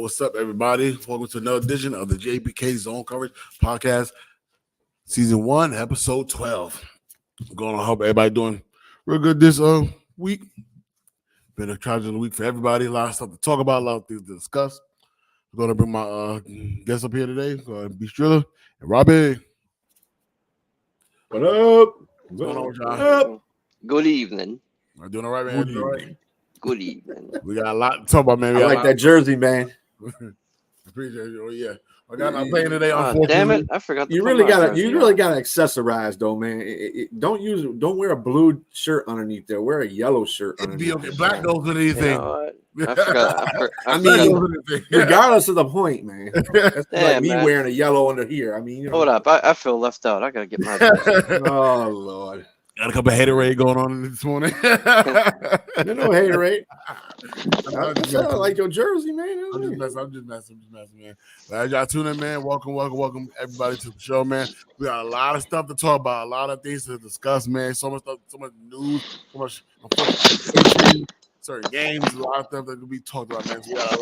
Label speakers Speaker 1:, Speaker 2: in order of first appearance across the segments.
Speaker 1: What's up, everybody? Welcome to another edition of the Jbk Zone Coverage Podcast, Season 1, Episode 12. I'm going to hope everybody doing real good this week. Been a challenging week for everybody. A lot of stuff to talk about, a lot of things to discuss. I'm going to bring my guests up here today, B. Striller and Robbie.
Speaker 2: What up?
Speaker 1: What's going on with y'all?
Speaker 3: Good evening.
Speaker 1: I'm doing all right, man. Doing all right.
Speaker 3: Good evening.
Speaker 1: We got a lot to talk about, man.
Speaker 2: I like that jersey, man.
Speaker 1: Appreciate it. Oh yeah, I'm playing today. Unfortunately,
Speaker 3: damn it! I forgot.
Speaker 2: You really gotta accessorize though, man. Don't wear a blue shirt underneath there. Wear a yellow shirt.
Speaker 1: It'd be okay. Black goes with anything.
Speaker 3: I forgot.
Speaker 2: I mean, regardless of the point, man. That's like me wearing a yellow under here. I mean,
Speaker 3: hold up. I feel left out. I gotta get my.
Speaker 2: Oh Lord.
Speaker 1: Got a couple of haterade going on this morning.
Speaker 2: There's no haterade. I like your jersey, man.
Speaker 1: I'm just messing, man. Glad y'all tuning in, man. Welcome everybody to the show, man. We got a lot of stuff to talk about, a lot of things to discuss, man. So much stuff, so much news, so much certain games, a lot of stuff that will be talked about, man. So we got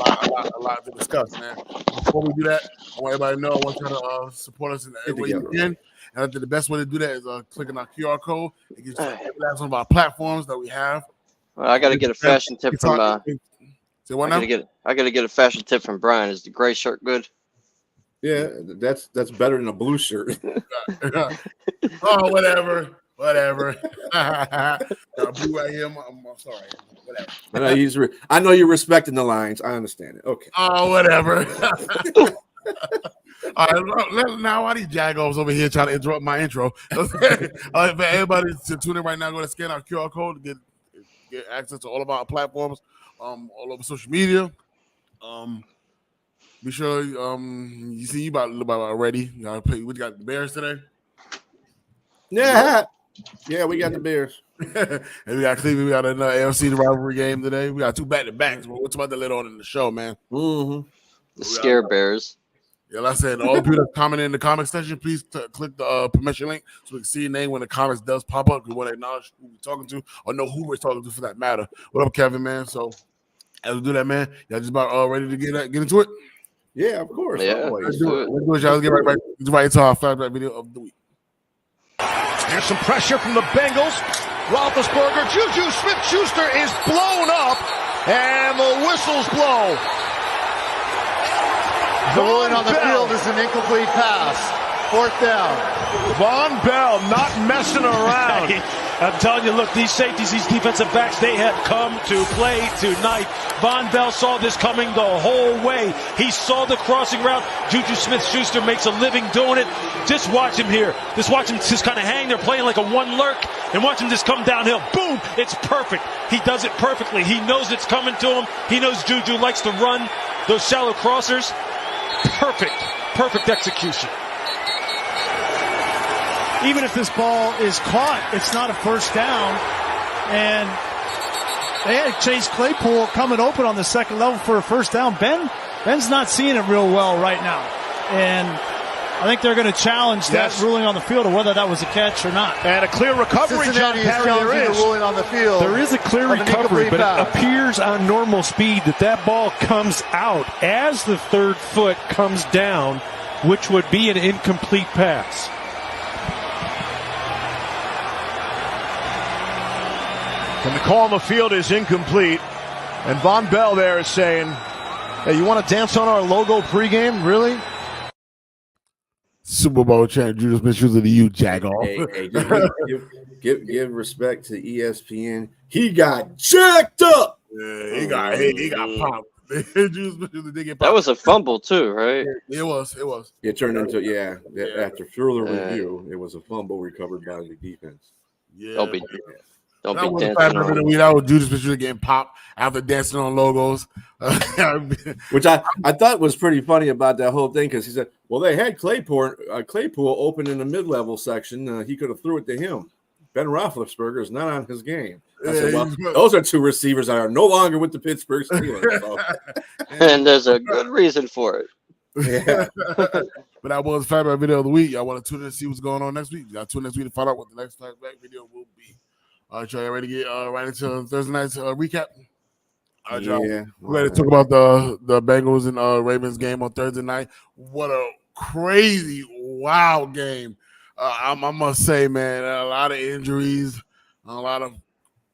Speaker 1: a lot to discuss, man. Before we do that, I want everybody to know I want you to support us in every way you can. And I think the best way to do that is clicking our QR code. It gives you every last one of our platforms that we have.
Speaker 3: Well, I got to get a fashion tip from.
Speaker 1: Say what now?
Speaker 3: I got to get a fashion tip from Brian. Is the gray shirt good?
Speaker 2: Yeah, that's better than a blue shirt.
Speaker 1: Oh, whatever. Got blue right here. I'm sorry. Whatever.
Speaker 2: I know you're respecting the lines. I understand it. Okay.
Speaker 1: Oh, whatever. All right, now why these jagoffs over here trying to interrupt my intro? All right, for everybody to tune in right now, go to scan our QR code to get access to all of our platforms, all over social media. Be sure you see you about already. You gotta play. We got the Bears today.
Speaker 2: Yeah, we got the Bears.
Speaker 1: And we got Cleveland. We got another AFC rivalry game today. We got two back-to-backs. We'll talk about that later on in the show, man.
Speaker 2: Mm-hmm.
Speaker 3: The Scare Bears.
Speaker 1: Yeah, like I said, all the people that comment in the comment section, please click the permission link so we can see your name when the comments does pop up. We want to acknowledge who we're talking to or know who we're talking to for that matter. What up, Kevin, man? So as we do that, man, y'all just about ready to get into it?
Speaker 2: Yeah, of course.
Speaker 3: Yeah,
Speaker 1: let's do it. Y'all. Let's get right into our flashback video of the week.
Speaker 4: There's some pressure from the Bengals. Roethlisberger, Juju Smith-Schuster is blown up, and the whistles blow.
Speaker 5: The ruling on the field is an incomplete pass. Fourth down.
Speaker 4: Von Bell not messing around.
Speaker 6: I'm telling you, look, these safeties, these defensive backs, they have come to play tonight. Von Bell saw this coming the whole way. He saw the crossing route. Juju Smith-Schuster makes a living doing it. Just watch him here. Just watch him just kind of hang there playing like a one lurk and watch him just come downhill. Boom! It's perfect. He does it perfectly. He knows it's coming to him. He knows Juju likes to run those shallow crossers. Perfect execution.
Speaker 7: Even if this ball is caught, it's not a first down. And they had Chase Claypool coming open on the second level for a first down. Ben's not seeing it real well right now. And I think they're going to challenge that ruling on the field of whether that was a catch or not.
Speaker 4: And a clear recovery, John Perry, there is.
Speaker 5: The ruling on the field.
Speaker 6: There is a clear recovery, but it appears on normal speed that ball comes out as the third foot comes down, which would be an incomplete pass.
Speaker 4: And the call on the field is incomplete. And Von Bell there is saying, hey, you want to dance on our logo pregame? Really?
Speaker 1: Super Bowl champ Juju Smith-Schuster to you, Jagoff.
Speaker 2: Hey, give respect to ESPN. He got jacked up.
Speaker 1: Yeah, he got popped.
Speaker 3: That was a fumble too, right?
Speaker 1: It was.
Speaker 2: It turned into after further review, it was a fumble recovered by the defense.
Speaker 1: Yeah.
Speaker 3: Don't be dancing
Speaker 1: on. That was Juju Smith-Schuster getting popped after dancing on logos,
Speaker 2: which I thought was pretty funny about that whole thing because he said, "Well, they had Claypool open in the mid-level section. He could have threw it to him. Ben Roethlisberger is not on his game." I said, well, those are two receivers that are no longer with the Pittsburgh Steelers. So.
Speaker 3: And there's a good reason for it.
Speaker 2: Yeah.
Speaker 1: But that was the flashback video of the week. I want to tune in to see what's going on next week. Y'all tune in next week to find out what the next flashback video will be. All right, y'all ready to get right into Thursday night's recap? All right, y'all.
Speaker 2: Yeah.
Speaker 1: We're ready to talk about the Bengals and Ravens game on Thursday night. What a crazy, wild game. I must say, man, a lot of injuries, a lot of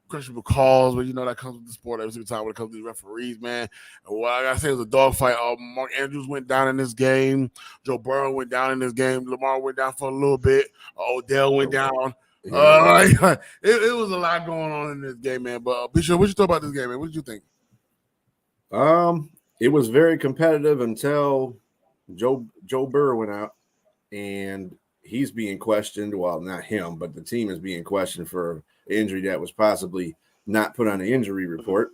Speaker 1: questionable calls, but you know that comes with the sport every single time when it comes to the referees, man. And what I gotta say, it was a dogfight. Mark Andrews went down in this game. Joe Burrow went down in this game. Lamar went down for a little bit. Odell went down. It was a lot going on in this game, man. But Bishop, what you thought about this game, man? What did you think?
Speaker 2: It was very competitive until Joe Burrow went out, and he's being questioned. Well, not him, but the team is being questioned for an injury that was possibly not put on the injury report.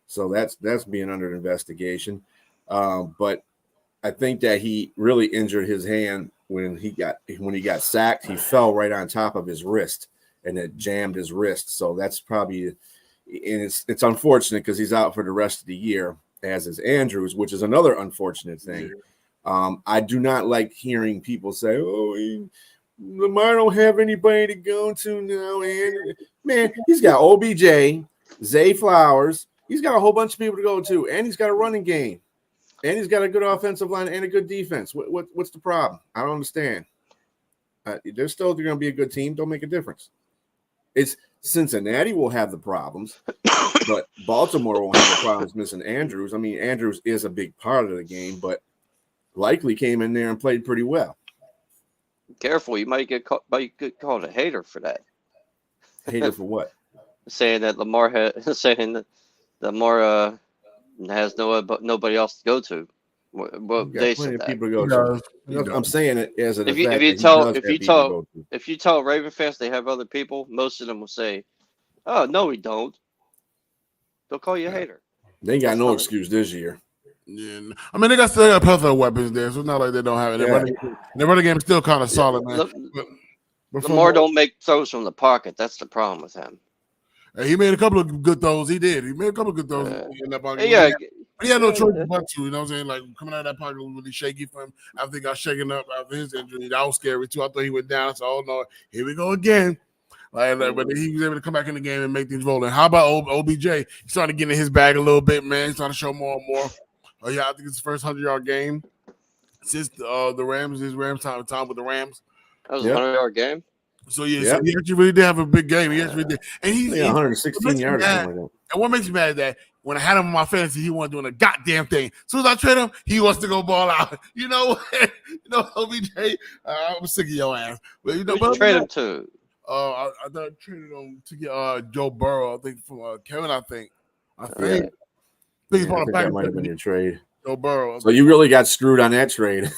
Speaker 2: So that's being under investigation. But I think that he really injured his hand when he got sacked. He fell right on top of his wrist, and it jammed his wrist. So that's probably, and it's unfortunate because he's out for the rest of the year, as is Andrews, which is another unfortunate thing. I do not like hearing people say, "Oh, Lamar don't have anybody to go to now." And man, he's got OBJ, Zay Flowers. He's got a whole bunch of people to go to, and he's got a running game, and he's got a good offensive line and a good defense. What's the problem? I don't understand. They're going to be a good team. Don't make a difference. It's Cincinnati will have the problems, but Baltimore won't have the problems missing Andrews. I mean, Andrews is a big part of the game, but likely came in there and played pretty well.
Speaker 3: Careful, you might get called a hater for that.
Speaker 2: Hater for what?
Speaker 3: Saying that Lamar has nobody else to go to. Well, they said that.
Speaker 2: People to go to. I'm saying it as an
Speaker 3: if you tell Raven fans they have other people, most of them will say, "Oh no, we don't." They'll call you a hater.
Speaker 2: They ain't got no excuse this year.
Speaker 1: Yeah, I mean, they still got plethora of weapons there, so it's not like they don't have it. Their running game is still kind of solid, man.
Speaker 3: Lamar don't make throws from the pocket. That's the problem with him.
Speaker 1: He made a couple of good throws. He did. He made a couple of good throws in that pocket.
Speaker 3: Yeah.
Speaker 1: He had no choice but to. You know what I'm saying? Like, coming out of that pocket was really shaky for him. After he got shaken up after his injury, that was scary too. I thought he went down. So, oh no, here we go again. But he was able to come back in the game and make things rolling. How about OBJ? He started getting in his bag a little bit, man. He's trying to show more and more. Oh yeah, I think it's his first 100-yard game since the Rams. His Rams time with the Rams.
Speaker 3: That was a 100-yard game.
Speaker 1: So so he actually really did have a big game. He actually did, and he's
Speaker 2: 116 yards.
Speaker 1: And what makes me mad is that when I had him in my fantasy, he wasn't doing a goddamn thing. As soon as I trade him, he wants to go ball out. You know, OBJ. I'm sick of your ass. But you
Speaker 3: trade him to.
Speaker 1: I thought I traded him to get Joe Burrow. I think from Kevin. I think.
Speaker 2: That might have been your trade.
Speaker 1: Joe Burrow.
Speaker 2: So you really got screwed on that trade.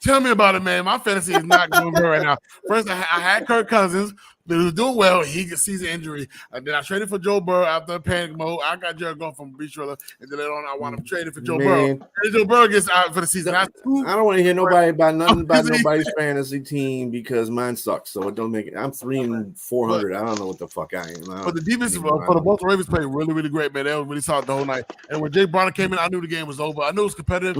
Speaker 1: Tell me about it, man. My fantasy is not going good right now. First, I had Kirk Cousins, but he was doing well. He could see the injury. And then I traded for Joe Burrow after panic mode. I got Jared Goff from Beach Roller, and then later on, I wound up trading for Joe Burrow. And Joe Burrow gets out for the season. I
Speaker 2: don't want to hear nobody about nothing about nobody's fantasy team because mine sucks. So it don't make it. I'm 3-400. I don't know what the fuck I am.
Speaker 1: But the defense for the Baltimore Ravens played really, really great, man. They were really solid the whole night. And when Jay Bronner came in, I knew the game was over. I knew it was competitive.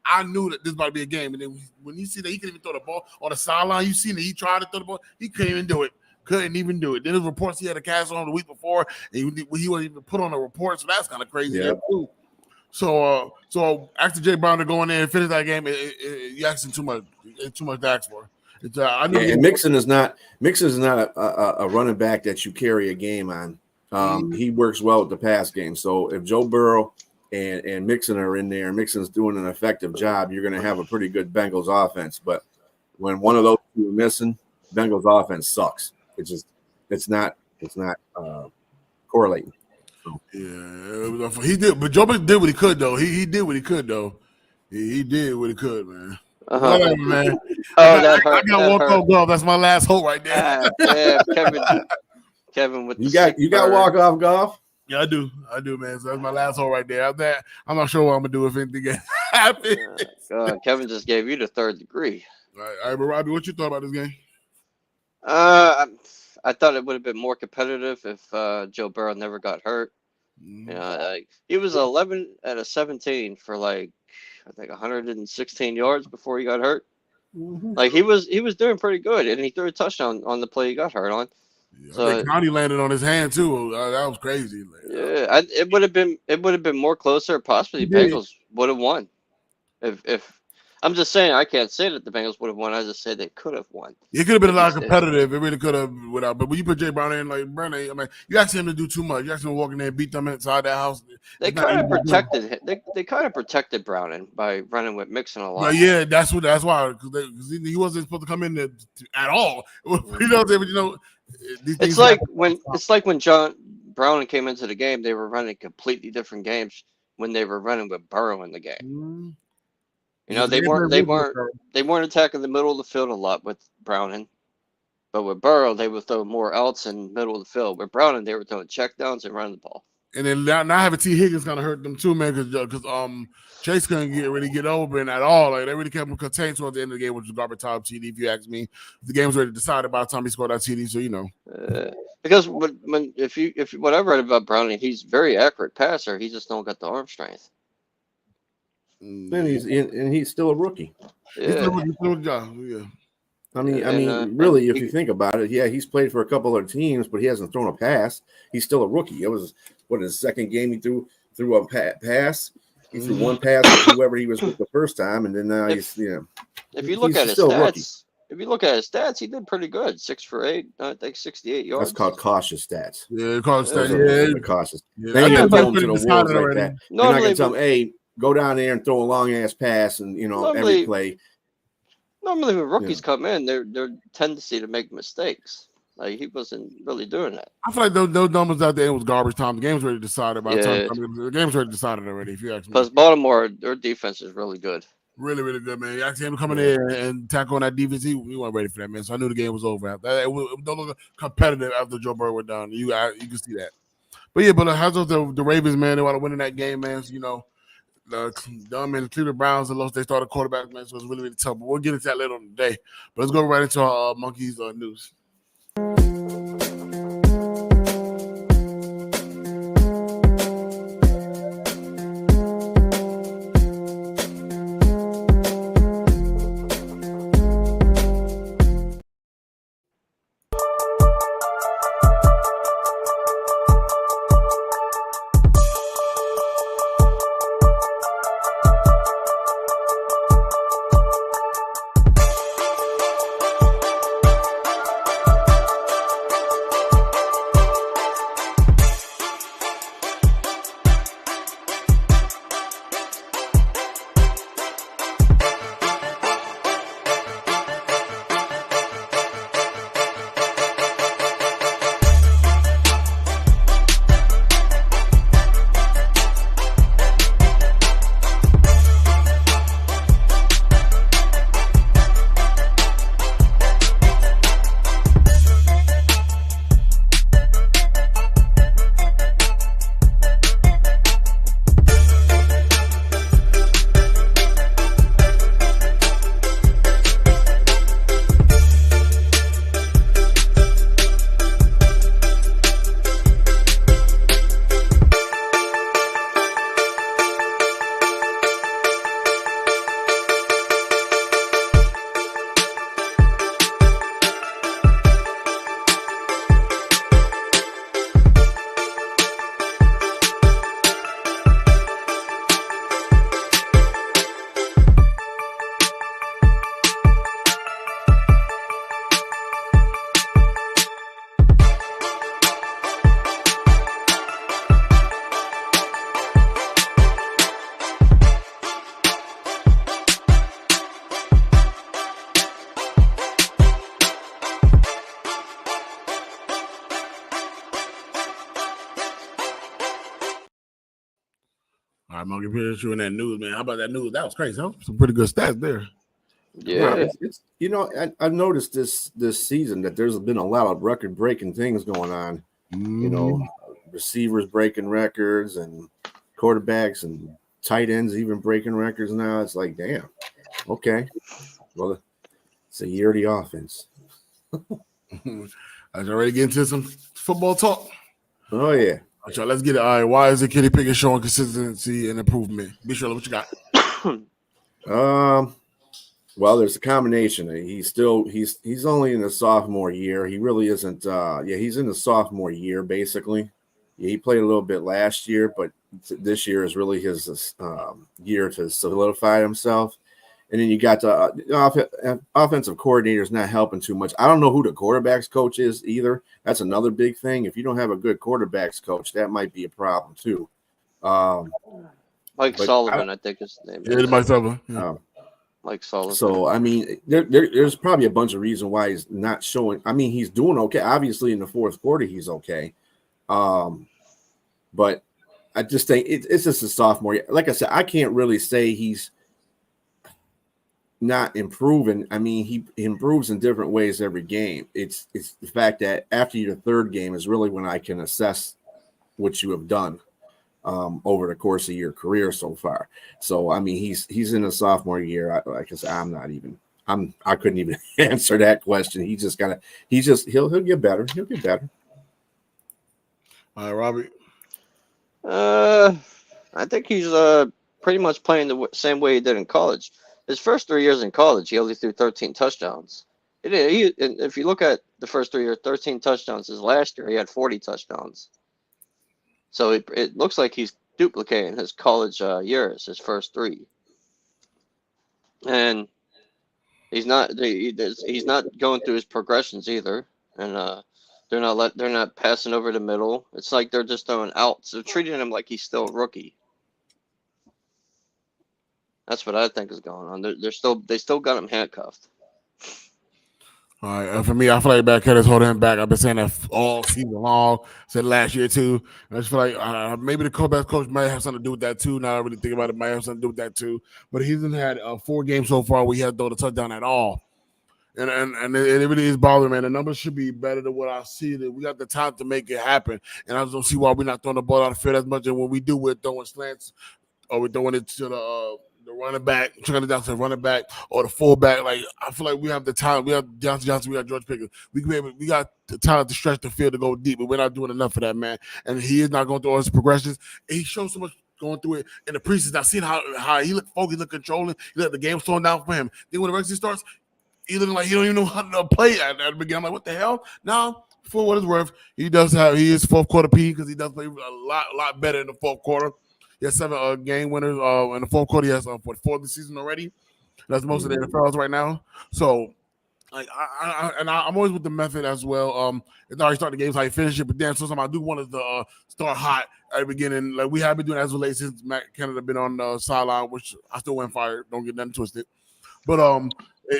Speaker 1: I knew that this was about to be a game. And then when you see that he couldn't even throw the ball on the sideline, you seen that he tried to throw the ball. He couldn't even do it. Couldn't even do it. Then there's reports he had a cast on the week before, and he wasn't even put on a report, so that's kind of crazy. Yeah. Too. So after Jay Brown going in and finish that game, you asking too much. It's too much to ask for.
Speaker 2: And Mixon is not a running back that you carry a game on. He works well with the pass game. So if Joe Burrow and Mixon are in there, and Mixon's doing an effective job, you're going to have a pretty good Bengals offense. But when one of those two are missing, Bengals offense sucks. It's not correlating. So.
Speaker 1: Yeah, he did, but Joe did what he could though. He did what he could though. He did what he could, man. Whatever, man. I got walk-off golf. That's my last hope right there.
Speaker 3: Kevin with
Speaker 2: you got walk-off golf.
Speaker 1: Yeah, I do, man. So that's my last hole right there. After that, I'm not sure what I'm gonna do if anything happens.
Speaker 3: Kevin just gave you the third degree.
Speaker 1: All right, but Robbie, what you thought about this game?
Speaker 3: I thought it would have been more competitive if Joe Burrow never got hurt. He was 11 out of 17 for I think 116 yards before he got hurt. He was doing pretty good, and he threw a touchdown on the play he got hurt on.
Speaker 1: Yeah,
Speaker 3: So
Speaker 1: I think Connie landed on his hand too. That was crazy.
Speaker 3: yeah, it would have been more closer. Possibly
Speaker 1: He did.
Speaker 3: Bengals would have won. If I'm just saying, I can't say that the Bengals would have won. I just say they could have won.
Speaker 1: It could have been a
Speaker 3: If
Speaker 1: lot
Speaker 3: he-
Speaker 1: competitive. It really could have without. But when you put Jay Brown in, like Brown, I mean, you asked him to do too much. You asked him to walk in there and beat them inside that house.
Speaker 3: They
Speaker 1: It's not
Speaker 3: kind of
Speaker 1: easy to do.
Speaker 3: protected him. They kind of protected Browning by running with Mixon a lot.
Speaker 1: But yeah, that's why because he wasn't supposed to come in there at all. You know what I'm saying? But, you know, these things
Speaker 3: It's like when John Browning came into the game, they were running completely different games when they were running with Burrow in the game.
Speaker 1: Mm-hmm.
Speaker 3: You know, they weren't attacking the middle of the field a lot with Browning, but with Burrow they would throw more outs in middle of the field. With Browning, they were throwing checkdowns and running the ball.
Speaker 1: And then now having T. Higgins kind of hurt them too, man, because Chase couldn't really get open at all. Like they really kept him contained towards the end of the game, which was garbage time TD. If you ask me, the game was already decided by the time he scored that TD. So you know,
Speaker 3: because if what I read about Browning, he's a very accurate passer. He just don't got the arm strength.
Speaker 2: And he's still a rookie.
Speaker 3: Yeah.
Speaker 1: Yeah.
Speaker 2: I mean, really, if you think about it, yeah, he's played for a couple other teams, but he hasn't thrown a pass. He's still a rookie. It was his second game he threw a pass. He threw one pass to whoever he was with the first time, and then now
Speaker 3: If you look at his stats, he did pretty good. 6 for 8, I think 68 yards.
Speaker 2: That's called cautious stats.
Speaker 1: Yeah, cautious stats.
Speaker 2: Yeah, cautious.
Speaker 1: Yeah.
Speaker 2: They ain't gonna throw him to the wolves like
Speaker 1: already.
Speaker 2: that. You're not gonna tell him, hey, go down there and throw a long ass pass, and every play.
Speaker 3: Normally, when rookies come in, their tendency to make mistakes. Like he wasn't really doing that.
Speaker 1: I feel like those numbers out there was garbage time. The game's already decided by the time. I mean, the game's already decided already. If you ask me.
Speaker 3: Plus, Baltimore, their defense is really good.
Speaker 1: Really, really good, man. You actually him coming in and tackle on that defense. We weren't ready for that, man. So I knew the game was over. It don't look competitive after Joe Burrow went down. You can see that. But yeah, how's the Ravens, man? They want to win in that game, man. So, you know, the Cleveland Browns and lost. They started quarterback, man. So it's really, really tough. But we'll get into that later on today. But let's go right into our Monkeys news. All right, I'm gonna get you in that news, man. How about that news? That was crazy, huh? Some pretty good stats there.
Speaker 3: Yeah,
Speaker 2: it's I've noticed this season that there's been a lot of record-breaking things going on. You know, receivers breaking records and quarterbacks and tight ends even breaking records now. It's like, damn, okay. Well, it's a year of the offense.
Speaker 1: I was already getting into some football talk.
Speaker 2: Oh, yeah.
Speaker 1: All right, let's get it. All right, why is the Kenny Pickett showing consistency and improvement? Be sure what you got.
Speaker 2: Well, there's a combination. He's only in his sophomore year. He really isn't. He's in the sophomore year basically. Yeah, he played a little bit last year, but this year is really his year to solidify himself. And then you got the offensive coordinator is not helping too much. I don't know who the quarterbacks coach is either. That's another big thing. If you don't have a good quarterbacks coach, that might be a problem too.
Speaker 3: Mike Sullivan, I think his name.
Speaker 1: Yeah, Mike Sullivan. Yeah.
Speaker 3: Mike Sullivan.
Speaker 2: So I mean, there's probably a bunch of reasons why he's not showing. I mean, he's doing okay. Obviously, in the fourth quarter, he's okay. But I just think it's just a sophomore. Like I said, I can't really say he's not improving. I mean, he improves in different ways every game. It's the fact that after your third game is really when I can assess what you have done over the course of your career so far. So I mean, he's in a sophomore year. Like I said, I couldn't even answer that question. He'll get better. He'll get better.
Speaker 1: All right, Robbie.
Speaker 3: I think he's pretty much playing the same way he did in college. His first 3 years in college, he only threw 13 touchdowns. And if you look at the first 3 years, 13 touchdowns. His last year, he had 40 touchdowns. So it looks like he's duplicating his college years, his first 3. And he's not going through his progressions either. And they're not passing over the middle. It's like they're just throwing outs. They're treating him like he's still a rookie. That's what I think is going on. They still got him handcuffed.
Speaker 1: All right, for me, I feel like back headers holding him back. I've been saying that all season long. Said last year too. I just feel like maybe the quarterback coach might have something to do with that too. Now I really think about it, might have something to do with that too. But he hasn't had 4 games so far where he hasn't thrown a touchdown at all. And it really is bothering, man. The numbers should be better than what I see. That we got the time to make it happen. And I just don't see why we're not throwing the ball out of the field as much. And when we do, we're throwing slants or we're throwing it to the running back, trying it down to the running back or the fullback. Like I feel like we have the time. We have Johnson, we got George Pickens. We got the time to stretch the field to go deep, but we're not doing enough of that, man. And he is not going through all his progressions. And he shows so much going through it in the preseason. I've seen how he looked focused, he looked controlling. He let the game slow down for him. Then when the rest starts, he looking like he don't even know how to play at the beginning. I'm like, what the hell? Now, for what it's worth, he is fourth quarter P because he does play a lot better in the fourth quarter. He has 7 game winners in the fourth quarter. He has 4 this season already. That's most of the NFLs right now. So, like, I'm always with the method as well. It's how you start the games, how you finish it. But then sometimes I do want to start hot at the beginning. Like we have been doing as of late since Matt Canada been on the sideline, which I still went fired. Don't get nothing twisted. But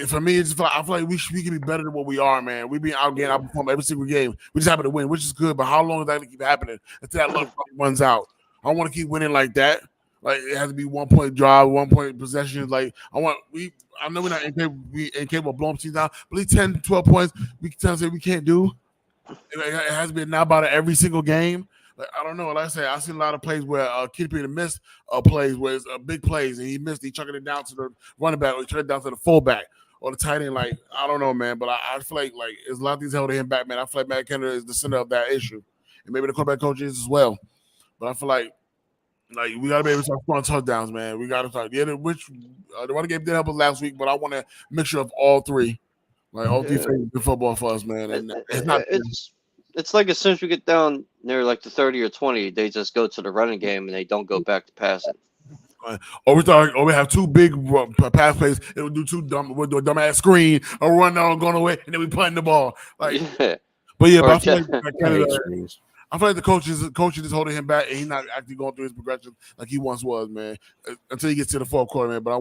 Speaker 1: for me, I feel like we can be better than what we are, man. We be outperform every single game. We just happen to win, which is good. But how long is that going to keep happening until that luck runs out? I want to keep winning like that. Like it has to be 1 point drive, 1 point possession. Like I know we're not incapable of blowing teams out, but at least 10, 12 points we can say we can't do. It has been now about every single game. Like, I don't know. Like I said, I've seen a lot of plays where Kid Peter missed plays where it's big plays and he missed. He chucking it down to the running back or he chucking it down to the fullback or the tight end. Like I don't know, man. But I feel like there's a lot of things holding him back, man. I feel like Matt Canada is the center of that issue, and maybe the quarterback coach is as well. But I feel like we got to be able to start scoring touchdowns, man. We got to start. Yeah, the running game did help us last week, but I want a mixture of all 3. Like all 3 phases of football for us, man. And
Speaker 3: it's like as soon as we get down near like the 30 or 20, they just go to the running game and they don't go back to passing.
Speaker 1: Or we have 2 big pass plays. It will do 2 we'll do a dumbass screen, a run down, going away, and then we punting the ball. Like,
Speaker 3: yeah.
Speaker 1: But I feel like the coach is holding him back, and he's not actually going through his progression like he once was, man. Until he gets to the fourth quarter, man. But I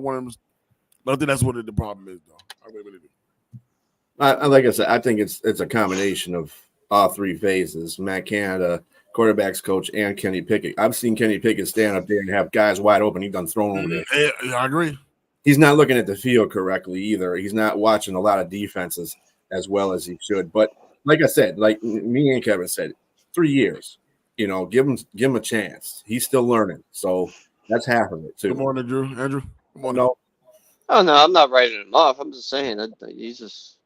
Speaker 1: think that's what the problem is, though. I really do.
Speaker 2: Like I said, I think it's a combination of all 3 phases. Matt Canada, quarterbacks coach, and Kenny Pickett. I've seen Kenny Pickett stand up there and have guys wide open. He's done thrown over there.
Speaker 1: Yeah, I agree.
Speaker 2: He's not looking at the field correctly either. He's not watching a lot of defenses as well as he should. But like I said, like me and Kevin said, 3 years. Give him a chance. He's still learning. So that's half of it too.
Speaker 1: Good morning, Andrew. Come on.
Speaker 2: No.
Speaker 3: Oh no, I'm not writing him off. I'm just saying that he's just.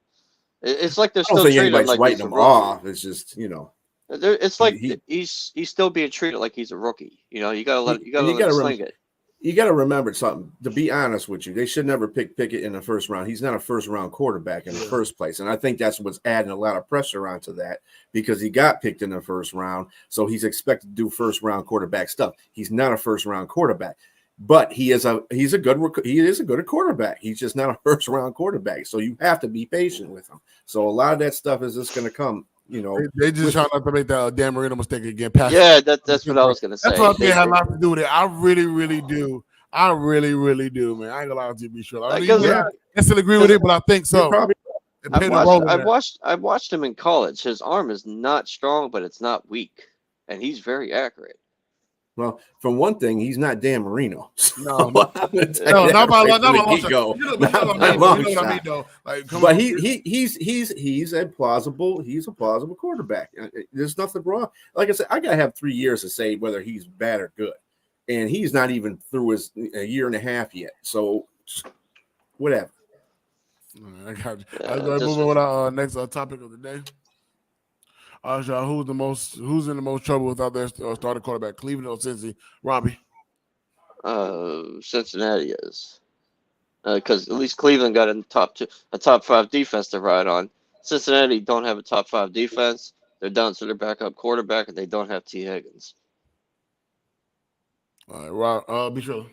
Speaker 3: It's like they're still treating him like
Speaker 2: writing him off. It's just
Speaker 3: It's like he's still being treated like he's a rookie. You gotta let him sling it.
Speaker 2: you got to remember something. To be honest with you, they should never pick Pickett in the first round. He's not a first-round quarterback in the first place, and I think that's what's adding a lot of pressure onto that because he got picked in the first round, so he's expected to do first-round quarterback stuff. He's not a first-round quarterback, but he is a good quarterback. He's just not a first-round quarterback, so you have to be patient with him. So a lot of that stuff is just going to come.
Speaker 1: They just trying not to make that Dan Marino mistake again.
Speaker 3: Yeah, that's what I was gonna say.
Speaker 1: That's what I think had a lot to do with it. I really, really do. I really, really do, man. I ain't gonna lie to you, be sure. I still agree with it, but I think so.
Speaker 3: I've watched him in college. His arm is not strong, but it's not weak, and he's very accurate.
Speaker 2: Well, from one thing, he's not Dan Marino.
Speaker 1: No, not by long shot.
Speaker 2: But he's a plausible quarterback. There's nothing wrong. Like I said, I gotta have 3 years to say whether he's bad or good, and he's not even through his a year and a half yet. So, whatever.
Speaker 1: I got you. Let's go move on with our next topic of the day. Who's in the most trouble without their starting quarterback? Cleveland or Cincy? Robbie.
Speaker 3: Cincinnati is, because at least Cleveland got a top 5 defense to ride on. Cincinnati don't have a top 5 defense. They're down to their backup quarterback, and they don't have T. Higgins.
Speaker 1: All right, Rob. Be sure.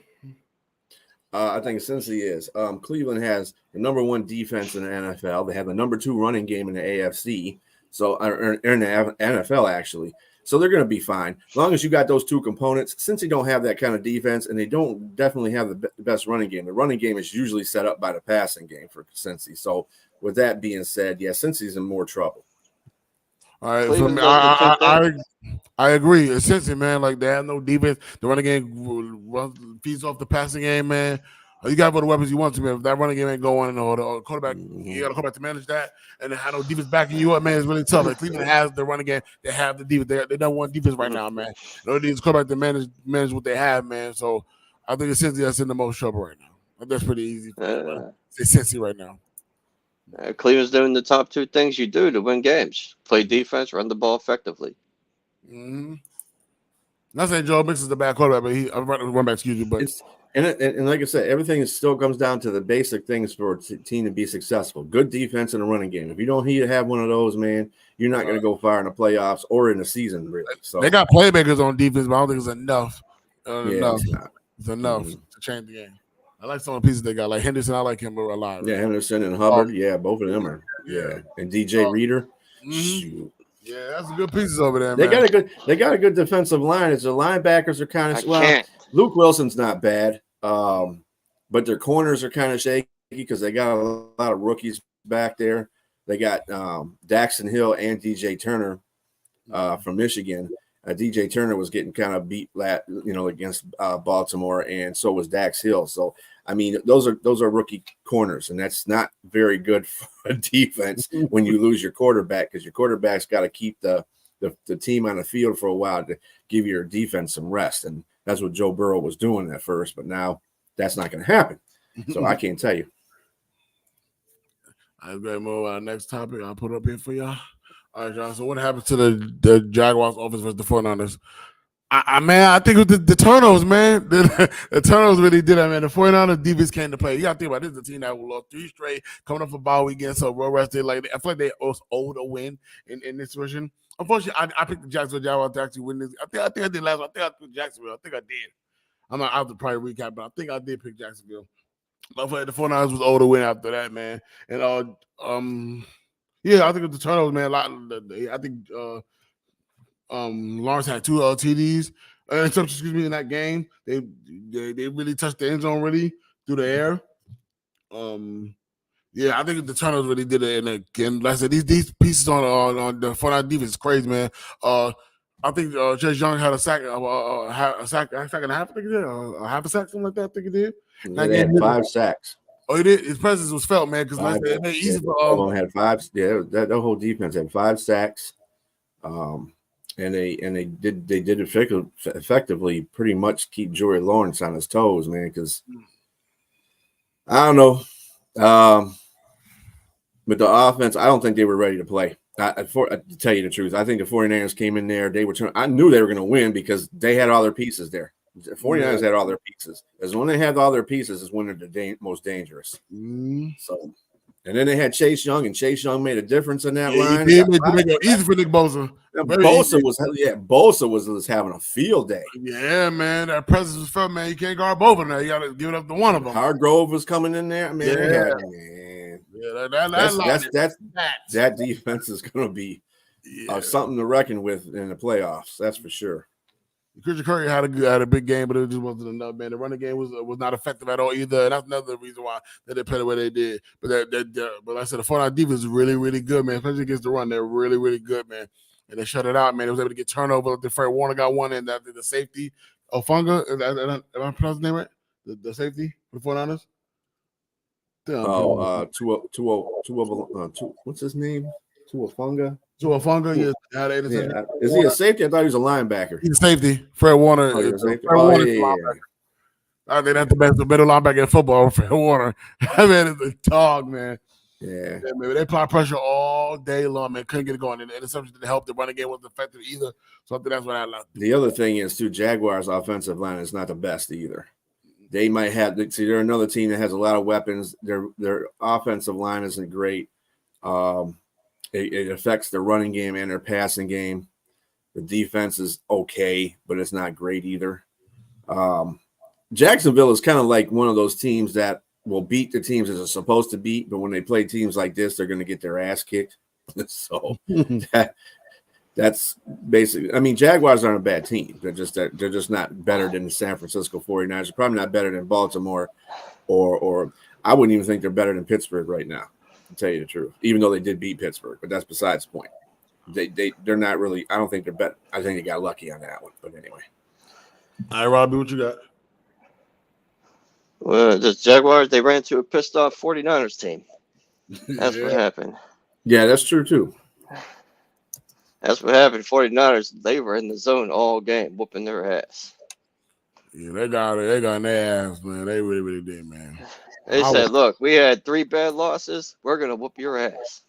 Speaker 2: I think Cincy is. Cleveland has the number 1 defense in the NFL. They have the number 2 running game in the AFC. So in the NFL, actually. So they're going to be fine. As long as you got those 2 components, since they don't have that kind of defense and they don't definitely have the best running game. The running game is usually set up by the passing game for Cincy. So with that being said, yeah, Cincy's in more trouble.
Speaker 1: All right. For me, I agree. Cincy, man, like they have no defense. The running game feeds off the passing game, man. You got the weapons you want to, man. If that running game ain't going, or the quarterback, you got a quarterback to manage that, and then have no defense backing you up, man. It's really tough. Like Cleveland has the running game, they have the defense. They don't want defense right now, man. No need quarterback to manage what they have, man. So I think it's Cincy that's in the most trouble right now. That's pretty easy. It's Cincy right now.
Speaker 3: Cleveland's doing the top 2 things you do to win games: play defense, run the ball effectively.
Speaker 1: Mm-hmm. Not saying Joe Mixon is the bad quarterback, but I'm run back. Excuse you, but.
Speaker 2: And like I said, everything still comes down to the basic things for a team to be successful. Good defense and a running game. If you don't have one of those, man, you're not going to go far in the playoffs or in the season, really. So
Speaker 1: they got playmakers on defense, but I don't think it's enough. It's enough to change the game. I like some of the pieces they got. Like Henderson, I like him a lot.
Speaker 2: Right? Yeah, Henderson and Hubbard. Yeah, both of them are. Yeah, and DJ Reader.
Speaker 1: Mm-hmm. Yeah, that's some good pieces over there.
Speaker 2: They got a good defensive line. As the linebackers are kind of Luke Wilson's not bad. But their corners are kind of shaky because they got a lot of rookies back there. They got Daxton Hill and DJ Turner from Michigan. DJ Turner was getting kind of beat, against Baltimore, and so was Dax Hill. So I mean, those are rookie corners, and that's not very good for a defense when you lose your quarterback, because your quarterback's got to keep the team on the field for a while to give your defense some rest. And that's what Joe Burrow was doing at first, but now that's not going to happen. So I can't tell you.
Speaker 1: I'm going to move on next topic. I'll put it up here for y'all. All right, John. So what happened to the Jaguars offense versus the 49ers? I think it was the turnovers, man. The turnovers really did it, man. The 49ers defense came to play. You got to think about this. This is a team that lost 3 straight, coming up for bye weekend, so real rested. Like, I feel like they owed a win in this version. Unfortunately, I picked the Jacksonville Jaguars to actually win this. I think I did last one. I think I picked Jacksonville. I think I did. I'll have to probably recap, but I think I did pick Jacksonville. But I feel like the 49ers was owed a win after that, man. And yeah, I think it was the turnovers, man. I think Lawrence had 2 TDs. In that game. They really touched the end zone really through the air. Yeah, I think the turnovers really did it. And again, like I said, these pieces on the 49 defense is crazy, man. I think Chase Young had a sack and a half. I think he did. A half a sack, something like that. I think he did.
Speaker 2: They had 5 sacks.
Speaker 1: Oh, he did. His presence was felt, man, because like it made it easy for
Speaker 2: had 5. Yeah, that whole defense had 5 sacks. And they did effectively pretty much keep Joey Lawrence on his toes, man. Because I don't know. But the offense, I don't think they were ready to play. To tell you the truth, I think the 49ers came in there. I knew they were going to win because they had all their pieces there. The 49ers had all their pieces. Because when they have all their pieces is when they're most dangerous. So, and then they had Chase Young, and Chase Young made a difference in that line.
Speaker 1: He made it easy for Nick Bosa.
Speaker 2: Bosa was having a field day.
Speaker 1: Yeah, man, that presence was felt, man. You can't guard both of them. You got to give it up to one of them.
Speaker 2: Hargrove was coming in there, man. That defense is going to be something to reckon with in the playoffs. That's for sure.
Speaker 1: Christian Curry had a big game, but it just wasn't enough, man. The running game was not effective at all either. And that's another reason why they played the way they did. But like I said, the 49 defense is really, really good, man. Especially against the run, they're really, really good, man. And they shut it out, man. They was able to get turnover. The Fred Warner got one, and the safety, Ofunga. Am I pronouncing his name right? The safety for the 49ers.
Speaker 2: What's his name? Tuafunga.
Speaker 1: Yeah.
Speaker 2: Is he a safety? I thought he was a linebacker.
Speaker 1: He's a safety. Fred Warner.
Speaker 2: Fred
Speaker 1: Warner. I think that's the better linebacker in football. Fred Warner. That man is a dog, man.
Speaker 2: Yeah,
Speaker 1: man. They apply pressure all day long, man. Couldn't get it going. And the interception didn't help. The running game wasn't effective either. So I think that's what I left.
Speaker 2: The other thing is, too, Jaguars' offensive line is not the best either. They might have – see, they're another team that has a lot of weapons. Their offensive line isn't great. It affects their running game and their passing game. The defense is okay, but it's not great either. Jacksonville is kind of like one of those teams that will beat the teams that are supposed to beat, but when they play teams like this, they're going to get their ass kicked. So that's basically – I mean, Jaguars aren't a bad team. They're just not better than the San Francisco 49ers. They're probably not better than Baltimore or I wouldn't even think they're better than Pittsburgh right now. To tell you the truth, even though they did beat Pittsburgh, but that's besides the point. They're not really. I don't think they're better. I think they got lucky on that one. But anyway,
Speaker 1: all right, Robbie, what you got?
Speaker 3: Well, the Jaguars, they ran to a pissed off 49ers team. That's what happened.
Speaker 2: Yeah, that's true too.
Speaker 3: That's what happened. 49ers, they were in the zone all game, whooping their ass.
Speaker 1: Yeah, they got in their ass, man. They really, really did, man.
Speaker 3: They said, look, we had 3 bad losses. We're going to whoop your ass.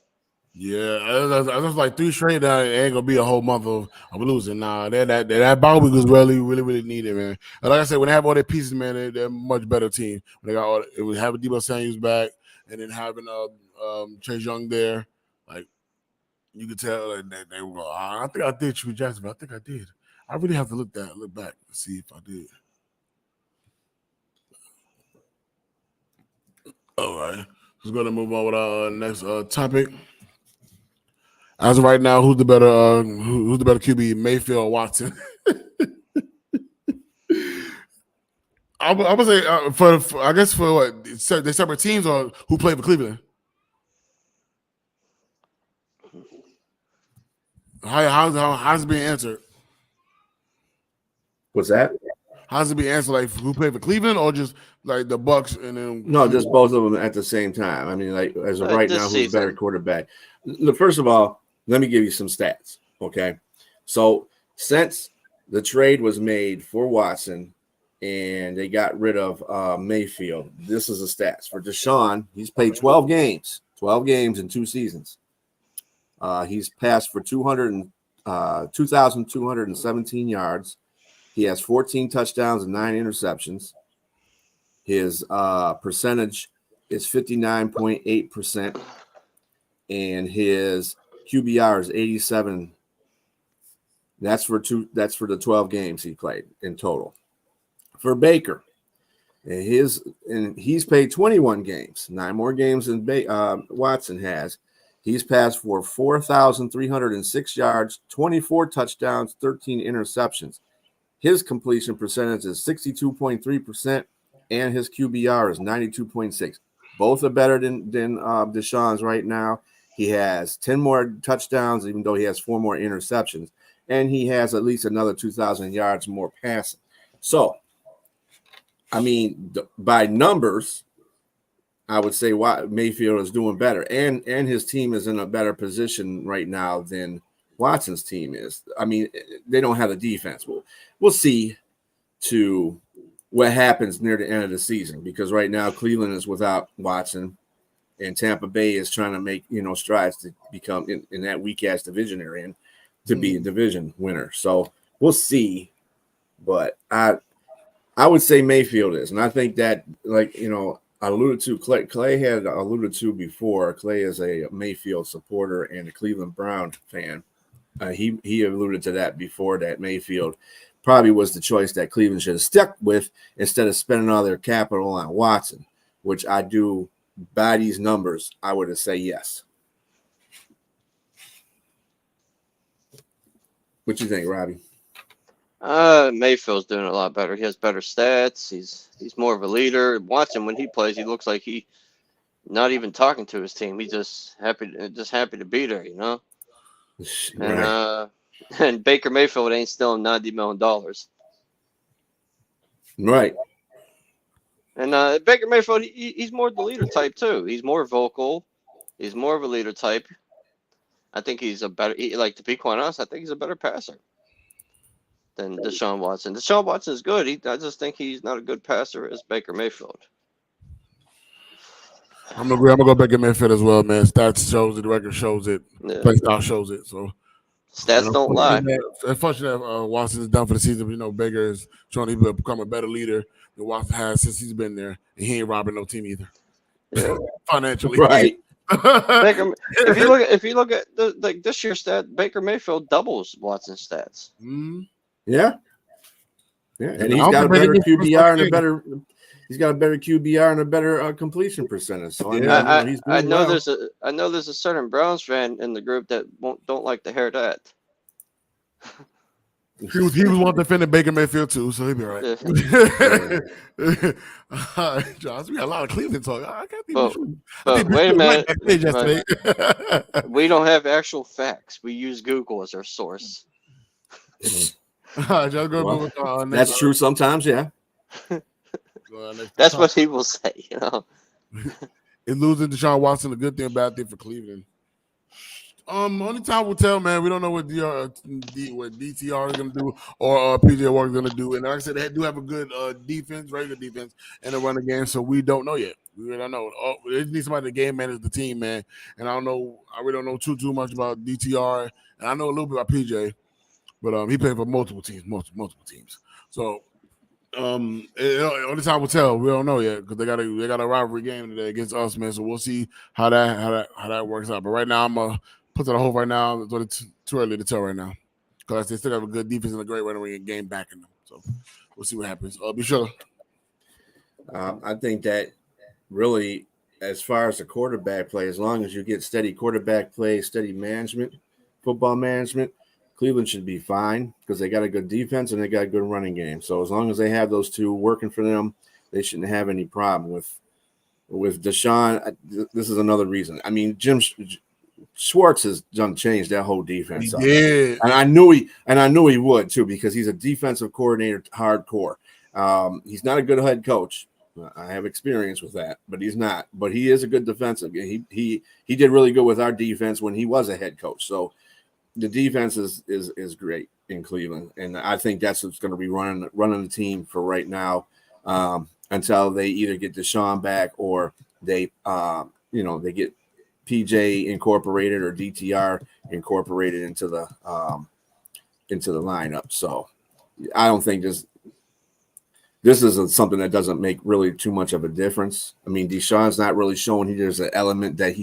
Speaker 1: Yeah, I was like 3 straight now. It ain't going to be a whole month of losing. Nah, that bye week was really, really, really needed, man. And like I said, when they have all their pieces, man, they're a much better team. When they got it was having Debo Samuels back and then having Chase Young there. Like, you could tell that they were, I think I did choose Jacksonville. I think I did. I really have to look back and see if I did. All right, let's go to move on with our next topic. As of right now, who's the better QB, Mayfield or Watson? I would say for I guess for what they separate teams or who played for Cleveland. How's it being answered?
Speaker 2: What's that?
Speaker 1: How's it being answered? Like who played for Cleveland or just like the Bucks and then
Speaker 2: no, just both of them at the same time. I mean, like as of right now, who's better quarterback? First of all, let me give you some stats. Okay, so since the trade was made for Watson and they got rid of Mayfield, this is the stats for Deshaun. He's played 12 games in 2 seasons. He's passed for 2,217 yards. He has 14 touchdowns and 9 interceptions. His percentage is 59.8%, and his QBR is 87. That's for the 12 games he played in total. For Baker, he's played 21 games, 9 more games than Watson has. He's passed for 4,306 yards, 24 touchdowns, 13 interceptions. His completion percentage is 62.3%, and his QBR is 92.6. Both are better than Deshaun's right now. He has 10 more touchdowns, even though he has 4 more interceptions, and he has at least another 2,000 yards more passing. So, I mean, by numbers, I would say Mayfield is doing better, and his team is in a better position right now than Watson's team is. I mean, they don't have the defense. We'll see to what happens near the end of the season, because right now Cleveland is without Watson and Tampa Bay is trying to make, strides to become in that weak ass division they're in to be a division winner. So we'll see, but I would say Mayfield is, and I think that, like, I alluded to Clay had alluded to before. Clay is a Mayfield supporter and a Cleveland Brown fan. He alluded to that before, that Mayfield probably was the choice that Cleveland should have stuck with instead of spending all their capital on Watson, which I do. By these numbers, I would have said yes. What you think, Robbie?
Speaker 3: Mayfield's doing a lot better. He has better stats. He's more of a leader. Watson, when he plays, he looks like he not even talking to his team. He's just happy to be there,
Speaker 2: Right.
Speaker 3: And Baker Mayfield ain't stealing $90 million.
Speaker 2: Right.
Speaker 3: And Baker Mayfield, he's more the leader type too. He's more vocal. He's more of a leader type. I think he's a better. To be quite honest, I think he's a better passer than Deshaun Watson. Deshaun Watson is good. I just think he's not a good passer as Baker Mayfield.
Speaker 1: I'm gonna agree. I'm gonna go Baker Mayfield as well, man. Stats shows it. The record shows it.
Speaker 3: Yeah.
Speaker 1: Play style shows it. So
Speaker 3: stats don't lie.
Speaker 1: Unfortunately, Watson is done for the season. Baker is trying to become a better leader than Watson has since he's been there, and he ain't robbing no team either.
Speaker 3: Yeah.
Speaker 1: Financially,
Speaker 2: right?
Speaker 3: Baker, if you look at this year's stat, Baker Mayfield doubles Watson's stats.
Speaker 1: Mm-hmm.
Speaker 2: Yeah, and he's got a better QBR and a better. He's got a better QBR and a better completion percentage. So
Speaker 3: I know there's a certain Browns fan in the group that don't like to hear that.
Speaker 1: He was one defending Baker Mayfield too, so he'd be all right. All right, Josh, we got a lot of Cleveland talk.
Speaker 3: But wait a minute. We don't have actual facts. We use Google as our source.
Speaker 2: That's true sometimes, yeah.
Speaker 3: That's what he will say,
Speaker 1: Is losing Deshaun Watson a good thing or bad thing for Cleveland? Only time will tell, man. We don't know what DTR is going to do or PJ Walker is going to do. And like I said, they do have a good defense, regular defense, and a running game, so we don't know yet. We really don't know. They need somebody to game manage the team, man. And I really don't know too much about DTR, and I know a little bit about PJ, but he played for multiple teams. So only time will tell. We don't know yet because they got a rivalry game today against us, man. So we'll see how that works out. But right now, I'm put it on hold right now. It's too early to tell right now because they still have a good defense and a great running game backing them. So we'll see what happens. Be sure.
Speaker 2: I think that really, as far as the quarterback play, as long as you get steady quarterback play, steady management, football management, Cleveland should be fine because they got a good defense and they got a good running game. So as long as they have those two working for them, they shouldn't have any problem with Deshaun. This is another reason. I mean, Jim Schwartz has done changed that whole defense.
Speaker 1: Yeah,
Speaker 2: and I knew he would too because he's a defensive coordinator, hardcore. He's not a good head coach. I have experience with that, but he's not. But he is a good defensive. He did really good with our defense when he was a head coach. So the defense is great in Cleveland, and I think that's what's going to be running the team for right now until they either get Deshaun back or they they get PJ incorporated or DTR incorporated into the lineup. So I don't think this is something that doesn't make really too much of a difference. I mean, Deshaun's not really showing there's an element that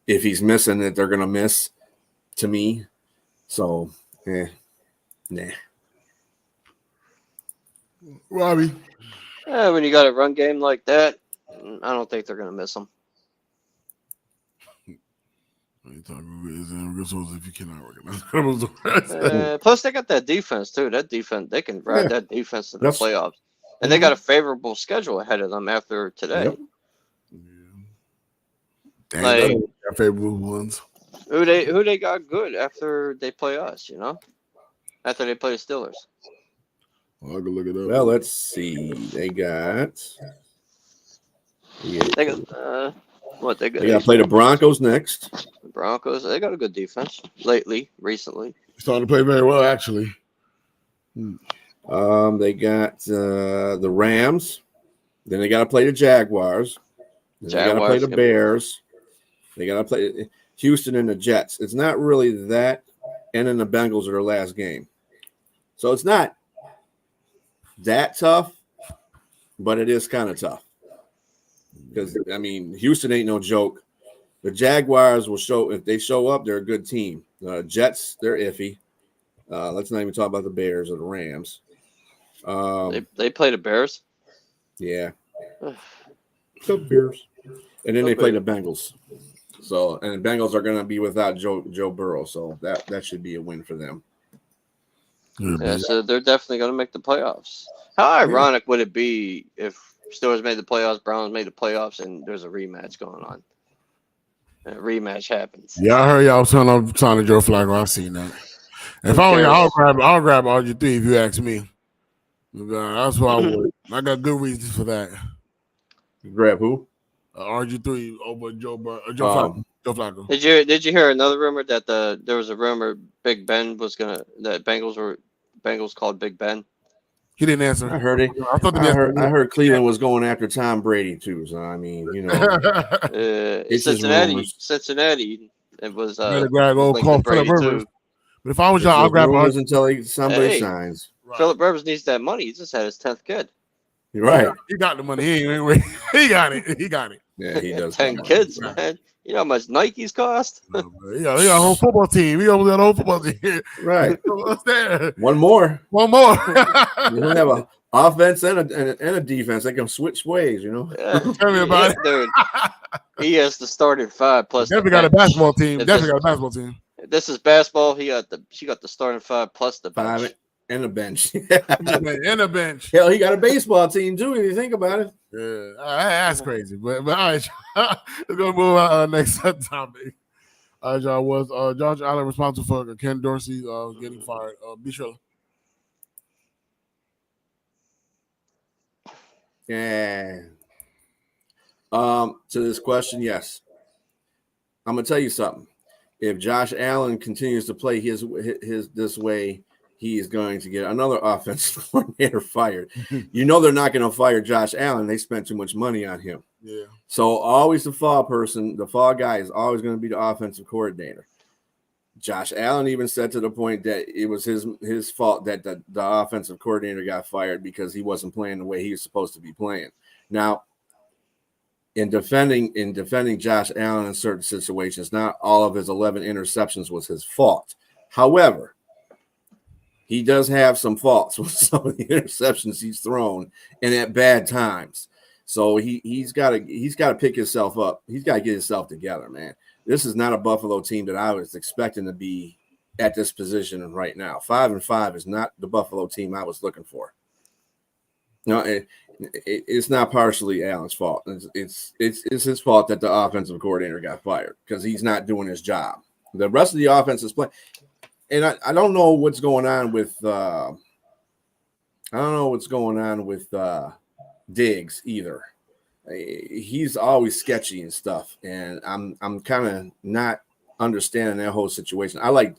Speaker 2: if he's missing that they're going to miss to me. So, nah.
Speaker 1: Robbie.
Speaker 3: Yeah, when you got a run game like that, I don't think they're going to miss him.
Speaker 1: If you cannot recognize.
Speaker 3: Plus, they got that defense too. That defense, they can ride that defense to the playoffs, and they got a favorable schedule ahead of them after today.
Speaker 1: Yep. Favorable ones.
Speaker 3: Who they got good after they play us? After they play the Steelers.
Speaker 1: Well, I can look it up.
Speaker 2: Well, let's see. They got.
Speaker 3: They got they got
Speaker 2: to play the Broncos next.
Speaker 3: The Broncos, they got a good defense recently.
Speaker 1: Starting to play very well, actually.
Speaker 2: They got the Rams. Then they got to play the Jaguars. Then they got to play the Bears. They got to play Houston and the Jets. It's not really that. And then the Bengals are their last game. So it's not that tough. but it is kind of tough because I mean Houston ain't no joke. The Jaguars will show if they show up, they're a good team. Jets, they're iffy. Let's not even talk about the Bears or the Rams.
Speaker 3: They play the Bears.
Speaker 2: Yeah, the Bears, and then they play the Bengals. So, and the Bengals are going to be without Joe Burrow, so that should be a win for them.
Speaker 3: Yeah, so they're definitely going to make the playoffs. How ironic would it be if Steelers made the playoffs, Browns made the playoffs, and there's a rematch going on? And a rematch happens.
Speaker 1: Yeah, I heard y'all signing to Joe Flacco. I seen that. If I were y'all, I'll grab RG3 if you ask me. That's what I would. I got good reasons for that.
Speaker 2: Grab who?
Speaker 1: RG3 over Joe Flacco.
Speaker 3: Did you hear another rumor that there was a rumor Big Ben was gonna that Bengals called Big Ben?
Speaker 1: He didn't answer.
Speaker 2: I heard it. I heard Cleveland was going after Tom Brady too. So I mean, you know, it's
Speaker 3: Cincinnati. It was
Speaker 1: grab old call Philip Rivers. But if I was y'all, I'll grab
Speaker 2: Rivers until somebody signs.
Speaker 3: Right. Philip Rivers needs that money. He just had his 10th kid.
Speaker 2: You're right.
Speaker 1: He got the money. He got it.
Speaker 2: Yeah, he does.
Speaker 3: 10 kids, man. You know how much Nikes cost?
Speaker 1: He got a whole football team. He almost got a whole football team.
Speaker 2: Right.
Speaker 1: What's there?
Speaker 2: One more.
Speaker 1: You
Speaker 2: don't have an offense and a defense. They can switch ways, you know.
Speaker 3: Yeah.
Speaker 1: Tell me about it.
Speaker 3: Dude, he has the starting 5 plus.
Speaker 1: Definitely got a basketball team.
Speaker 3: This is basketball. She got the starting 5 plus the bench.
Speaker 2: 5 and a bench.
Speaker 1: And a bench.
Speaker 2: Hell, he got a baseball team too. If you think about it.
Speaker 1: Yeah, that's crazy. But all right, let's go move on next topic. All right, y'all. Was Josh Allen responsible for Ken Dorsey getting fired? Be sure.
Speaker 2: Yeah. To this question, yes. I'm gonna tell you something. If Josh Allen continues to play his this way, he is going to get another offensive coordinator fired. You know they're not going to fire Josh Allen. They spent too much money on him.
Speaker 1: Yeah.
Speaker 2: So always the fall guy is always going to be the offensive coordinator. Josh Allen even said to the point that it was his fault that the offensive coordinator got fired because he wasn't playing the way he was supposed to be playing. Now, in defending Josh Allen in certain situations, not all of his 11 interceptions was his fault. However, he does have some faults with some of the interceptions he's thrown and at bad times. So he's got to pick himself up. He's got to get himself together, man. This is not a Buffalo team that I was expecting to be at this position right now. 5-5 is not the Buffalo team I was looking for. No, it's not partially Allen's fault. It's his fault that the offensive coordinator got fired because he's not doing his job. The rest of the offense is playing. And I don't know what's going on with Diggs either. He's always sketchy and stuff, and I'm kind of not understanding that whole situation. I like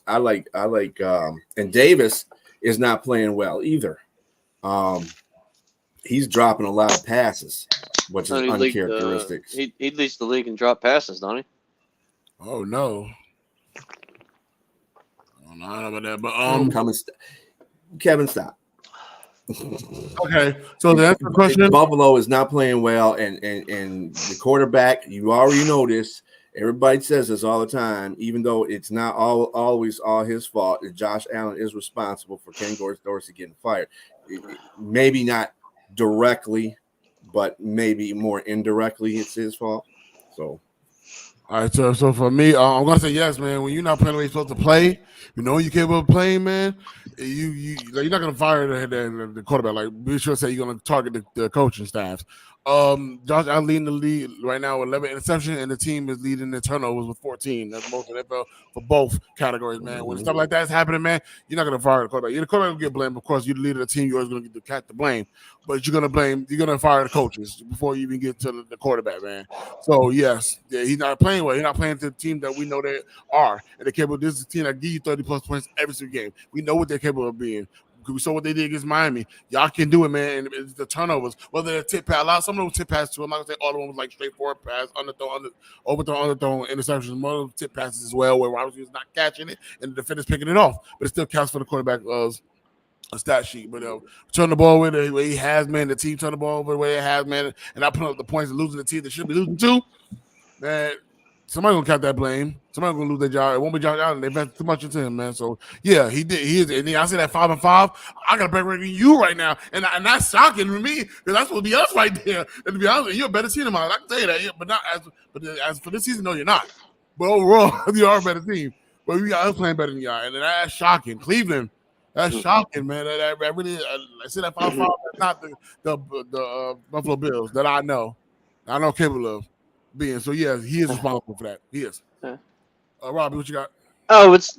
Speaker 2: and Davis is not playing well either. He's dropping a lot of passes, which is uncharacteristic.
Speaker 3: He leads the league in drop passes, don't he?
Speaker 1: Oh no. I don't know about that, but
Speaker 2: Kevin, stop.
Speaker 1: Okay, so that's the question.
Speaker 2: Buffalo is not playing well, and the quarterback, you already know this. Everybody says this all the time, even though it's not always all his fault. That Josh Allen is responsible for Ken Dorsey getting fired. Maybe not directly, but maybe more indirectly, it's his fault. So.
Speaker 1: All right, so for me, I'm gonna say yes, man. When you're not playing the way you're supposed to play, you know you're capable of playing, man. You're not gonna fire the quarterback. Like be sure to say you're gonna target the coaching staffs. Josh Allen leading the league right now with 11 interceptions, and the team is leading the turnovers with 14. That's most of the NFL for both categories, man. When stuff like that's happening, man, you're not gonna fire the quarterback. The quarterback will get blamed. Of course, you're the leader of the team. You're always gonna get the blame, but you're gonna fire the coaches before you even get to the quarterback, man. So yes, he's not playing well. He's not playing to the team that we know they are, and they're capable. This is a team that give you 30+ points every single game. We know what they're capable of being. We saw what they did against Miami. Y'all can do it, man. And it's the turnovers, whether they're tip pass, a lot some of them tip passes too. I'm not gonna say all of them was like straightforward pass, overthrown, interceptions. More of them tip passes as well, where Robinson is not catching it and the defender's picking it off, but it still counts for the quarterback a stat sheet, but turn the ball with the way he has, man. The team turn the ball over the way it has, man, and I put up the points and losing the team that should be losing to. Man, somebody gonna count that blame. Somebody gonna lose their job. It won't be Josh Allen. They invested too much into him, man. So yeah, he did. He is. And I say that 5-5. I got a better record than you right now, and that's shocking to me because that's supposed to be us right there. And to be honest, you're a better team than mine. I can tell you that, but not as. But as for this season, no, you're not. But overall, you are a better team. But we got us playing better than y'all, and that's shocking. Cleveland. That's shocking, man. That really, I said that 5-5. That's not the Buffalo Bills that I know. I know capable of being. So yeah, he is responsible for that. He is. Robbie, what you got?
Speaker 3: Oh, it's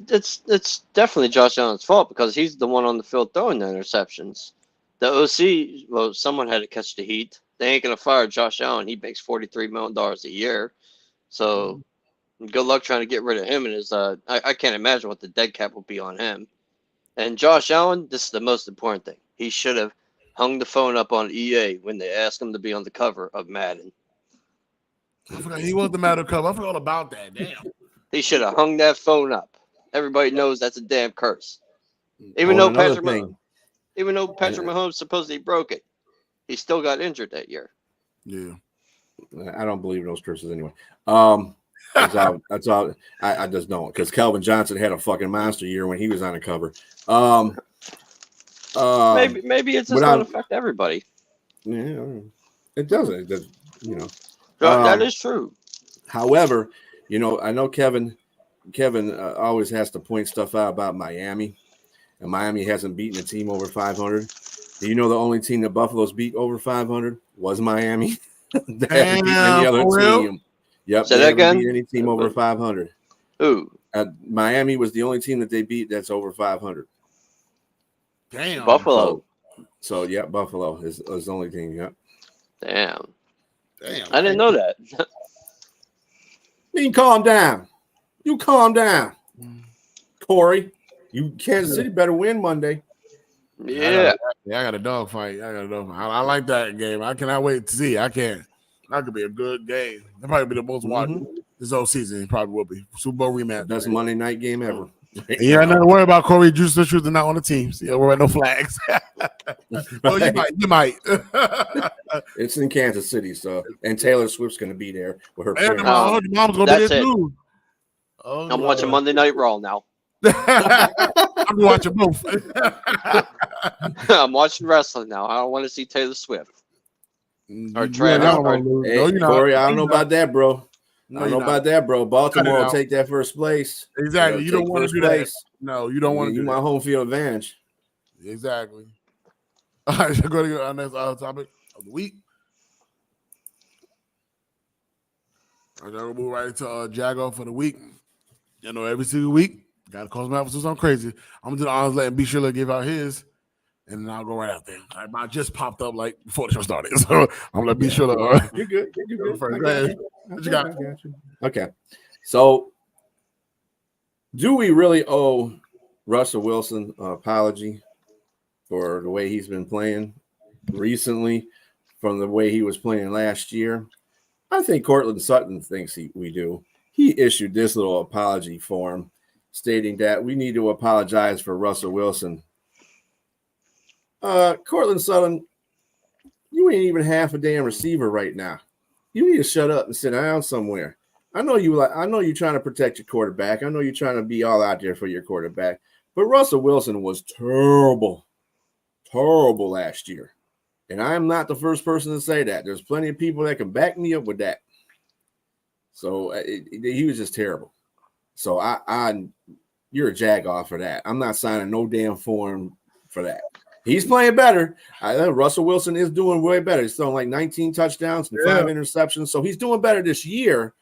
Speaker 3: definitely Josh Allen's fault because he's the one on the field throwing the interceptions. The OC, well, someone had to catch the heat. They ain't gonna fire Josh Allen. He makes $43 million a year. So good luck trying to get rid of him. And his I can't imagine what the dead cap will be on him. And Josh Allen, this is the most important thing. He should have hung the phone up on EA when they asked him to be on the cover of Madden.
Speaker 1: I forgot he was the Madden cover. I forgot all about that. Damn. He
Speaker 3: should have hung that phone up. Everybody knows that's a damn curse. Even though Patrick Mahomes supposedly broke it, he still got injured that year.
Speaker 2: Yeah. I don't believe in those curses anyway. That's all. I just don't, because Calvin Johnson had a fucking monster year when he was on the cover.
Speaker 3: Maybe it's just going to affect everybody.
Speaker 2: Yeah, it doesn't.
Speaker 3: That is true.
Speaker 2: However, I know Kevin always has to point stuff out about Miami, and Miami hasn't beaten a team over 500. Do you know the only team that Buffalo's beat over 500 was Miami? They haven't beaten any other team. Yep.
Speaker 3: Say that again?
Speaker 2: Beat any team over 500.
Speaker 3: Who?
Speaker 2: Miami was the only team that they beat that's over 500.
Speaker 1: Damn.
Speaker 3: Buffalo.
Speaker 2: So yeah, Buffalo is the only team. Yep.
Speaker 3: Damn. I didn't know that.
Speaker 2: You calm down. You calm down, Corey. You Kansas City better win Monday.
Speaker 3: Yeah.
Speaker 1: I got a dog fight. I like that game. I cannot wait to see. I can't. That could be a good game. That probably be the most watched this whole season. It probably will be Super Bowl rematch.
Speaker 2: Best Monday night game ever.
Speaker 1: You ain't nothing to worry about. Corey Juice the Truth are not on the team. So you don't worry about no flags. Well, you might.
Speaker 2: It's in Kansas City, so and Taylor Swift's going to be there with her parents.
Speaker 1: Mom's going to be there too.
Speaker 3: I'm watching Monday Night Raw now.
Speaker 1: I'm watching both.
Speaker 3: I'm watching wrestling now. I don't want to see Taylor Swift. Or Travis.
Speaker 2: Corey, I don't know about that, bro. I don't know about that, bro. Baltimore will take that first place.
Speaker 1: Exactly. You don't want to do that. No, you don't want to do that.
Speaker 2: You want home field advantage.
Speaker 1: Exactly. All right, so go to our next topic of the week. All right, we'll move right into Jaguar for the week. Every single week, got to call him out for something crazy. I'm going to do the honors, letting B. Schiller give out his, and then I'll go right out there. I just popped up like before the show started, so I'm going to let B. Schiller.
Speaker 2: You're good. You're good.
Speaker 1: What you got?
Speaker 2: Okay. So, do we really owe Russell Wilson an apology for the way he's been playing recently from the way he was playing last year? I think Cortland Sutton thinks we do. He issued this little apology form stating that we need to apologize for Russell Wilson. Cortland Sutton, you ain't even half a damn receiver right now. You need to shut up and sit down somewhere. I know you're trying to protect your quarterback. I know you're trying to be all out there for your quarterback. But Russell Wilson was terrible last year. And I am not the first person to say that. There's plenty of people that can back me up with that. So he was just terrible. So you're a Jaguar for that. I'm not signing no damn form for that. He's playing better. Russell Wilson is doing way better. He's throwing like 19 touchdowns and 5 interceptions. So he's doing better this year.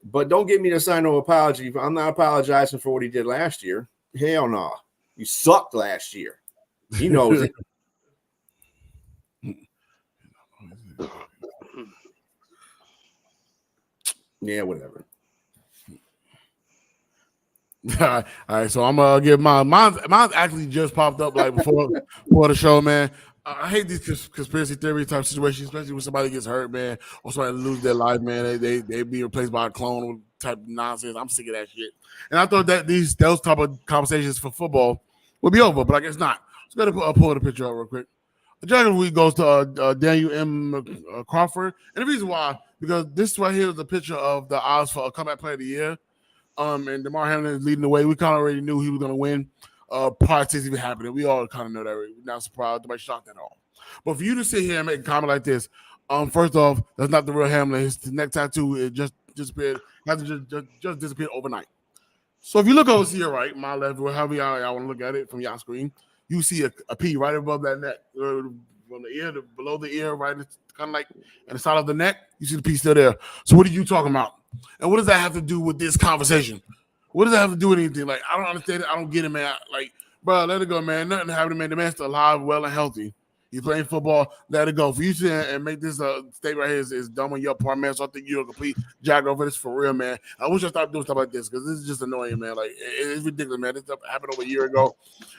Speaker 2: But don't get me to sign no apology. I'm not apologizing for what he did last year. Hell no. You sucked last year. He knows it. Yeah, whatever.
Speaker 1: All right, so I'm gonna give mine's actually just popped up like before the show, man. I hate these conspiracy theory type situations, especially when somebody gets hurt, man, or somebody lose their life, man. They be replaced by a clone type nonsense. I'm sick of that shit. And I thought that those type of conversations for football would be over, but I guess not. Let's go to pull the picture up real quick. The Jack of the Week goes to Daniel M. Crawford. And the reason why, because this right here is a picture of the odds for a comeback player of the year. And DeMar Hamlin is leading the way. We kind of already knew he was going to win prior to this even happening. We all kind of know that. We're not surprised. Nobody shocked at all. But for you to sit here and make a comment like this, first off, that's not the real Hamlin. His neck tattoo it just disappeared. Just disappeared overnight. So if you look over here, right, my left, however y'all want to look at it from your screen, you see a P right above that neck, from the ear to below the ear, right, kind of like in the side of the neck. You see the P still there. So what are you talking about? And what does that have to do with this conversation? What does that have to do with anything? Like, I don't understand it. I don't get it, man. Like, bro, let it go, man. Nothing happened, man. The man's still alive, well, and healthy. He's playing football. Let it go. For you to and make this statement right here is dumb on your part, man. So I think you're a complete jack over this for real, man. I wish I stopped doing stuff like this because this is just annoying, man. Like it's ridiculous, man. This stuff happened over a year ago,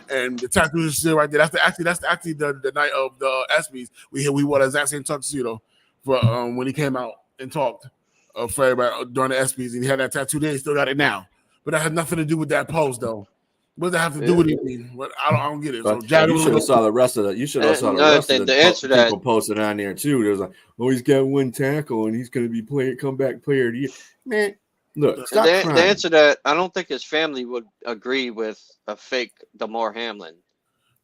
Speaker 1: and the tattoo is still right there. That's actually the night of the ESPYs. We wore the exact same tuxedo for when he came out and talked for everybody during the ESPYs, and he had that tattoo there. He still got it now, but that has nothing to do with that pose, though. What does that have to do with anything? I don't get it. So
Speaker 2: you should have saw the rest of the. You should have saw the rest of the
Speaker 3: answer
Speaker 2: people posted on there too. There's like, oh, he's got one tackle and he's going to be comeback player of the year. Man, look, stop crying.
Speaker 3: The answer that I don't think his family would agree with a fake DeMar Hamlin.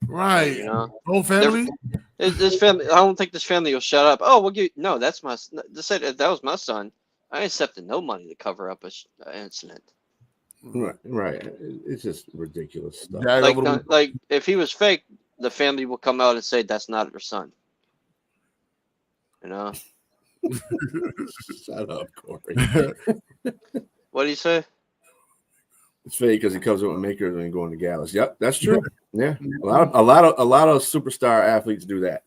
Speaker 1: Right.
Speaker 3: You know,
Speaker 1: whole family.
Speaker 3: This family. I don't think this family will shut up. Oh, no, that's my. They said if that was my son, I accepted no money to cover up an incident.
Speaker 2: Right. It's just ridiculous stuff.
Speaker 3: Like if he was fake, the family will come out and say that's not their son. You know.
Speaker 2: Shut up, Corey.
Speaker 3: What do you say?
Speaker 2: It's fake because he comes up with makers and going to galas. Yep, that's true. Yeah, a lot of superstar athletes do that.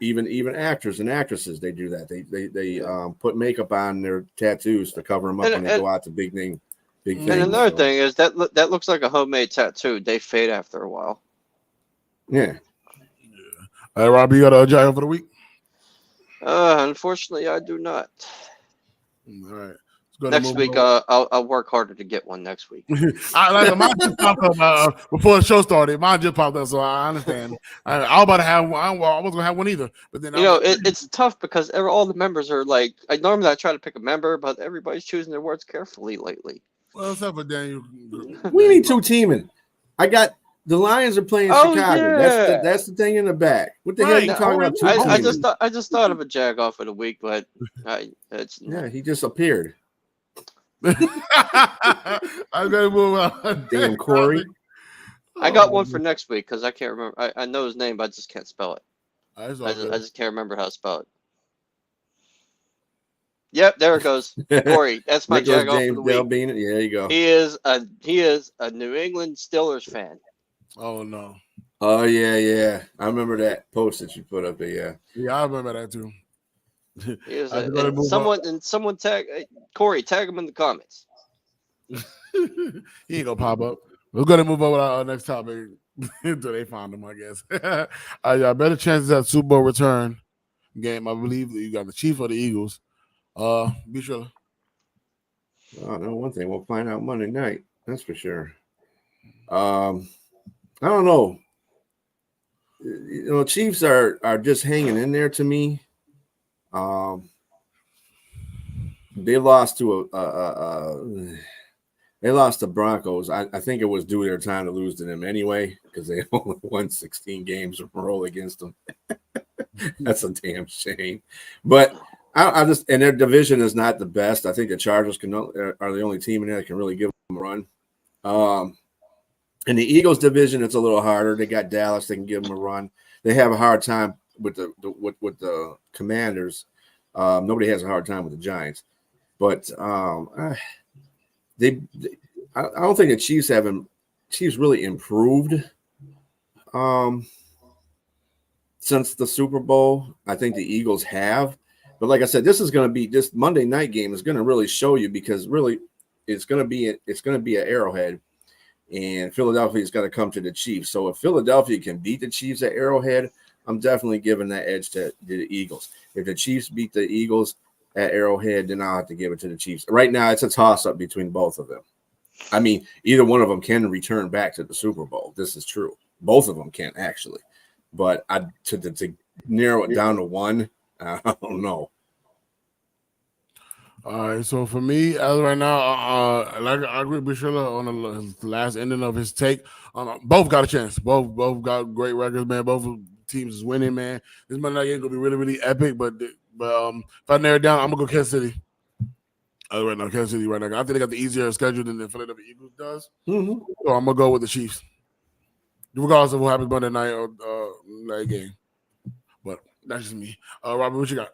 Speaker 2: Even actors and actresses, they do that. They put makeup on their tattoos to cover them up when they go out to big things.
Speaker 3: And another thing is that looks like a homemade tattoo. They fade after a while.
Speaker 2: Yeah.
Speaker 1: All right, Robbie, you got a jack for the week?
Speaker 3: Unfortunately, I do not.
Speaker 1: All right.
Speaker 3: Next week, I'll work harder to get one next week.
Speaker 1: Mine just popped up before the show started. Mine just popped up, so I understand. I was about to have one. I wasn't gonna have one either. But then
Speaker 3: it's tough because all the members are like. Normally I try to pick a member, but everybody's choosing their words carefully lately.
Speaker 1: Well, what's up with Daniel?
Speaker 2: We need two teaming. I got the Lions are playing Chicago.
Speaker 3: Yeah.
Speaker 2: That's the thing in the back. What the hell are you talking about?
Speaker 3: I just thought of a jag off of the week, but
Speaker 2: he just appeared.
Speaker 1: I'm gonna move on.
Speaker 2: Damn, Corey.
Speaker 3: I got one for next week because I can't remember. I know his name, but I just can't spell it. I just can't remember how to spell it. Yep, there it goes. Corey, that's my jag off for the week.
Speaker 2: Yeah, there you go.
Speaker 3: He is a New England Steelers fan.
Speaker 1: Oh no.
Speaker 2: Oh yeah. I remember that post that you put up there.
Speaker 1: Yeah, I remember that too.
Speaker 3: Someone tag Corey. Tag him in the comments.
Speaker 1: He ain't gonna pop up. We're gonna move over to our next topic until they find him, I guess. Better chances at Super Bowl return game. I believe that you got the Chiefs or the Eagles. Be sure.
Speaker 2: I know one thing. We'll find out Monday night. That's for sure. I don't know. Chiefs are just hanging in there to me. They lost to they lost to Broncos. I think it was due their time to lose to them anyway because they only won 16 games in a row against them. That's a damn shame. But I just and their division is not the best. I think the Chargers are the only team in there that can really give them a run. In the Eagles division, it's a little harder. They got Dallas; they can give them a run. They have a hard time with the Commanders. Nobody has a hard time with the Giants, but I don't think the Chiefs really improved since the Super Bowl. I think the Eagles have, but like I said, this Monday night game is going to really show you because really it's going to be an Arrowhead. And Philadelphia's got to come to the Chiefs. So if Philadelphia can beat the Chiefs at Arrowhead, I'm definitely giving that edge to the Eagles. If the Chiefs beat the Eagles at Arrowhead, then I'll have to give it to the Chiefs. Right now, it's a toss-up between both of them. I mean, either one of them can return back to the Super Bowl. This is true. Both of them can actually, but to narrow it down to one, I don't know.
Speaker 1: All right, so for me, as of right now, like I agree with Bishila on the last ending of his take. Both got a chance. Both got great records, man. Both teams is winning, man. This Monday night game gonna be really, really epic. But if I narrow it down, I'm gonna go Kansas City. Right now, Kansas City right now. I think they got the easier schedule than the Philadelphia Eagles does.
Speaker 2: Mm-hmm.
Speaker 1: So I'm gonna go with the Chiefs, regardless of what happens Monday night or night game. But that's just me. Robert, what you got?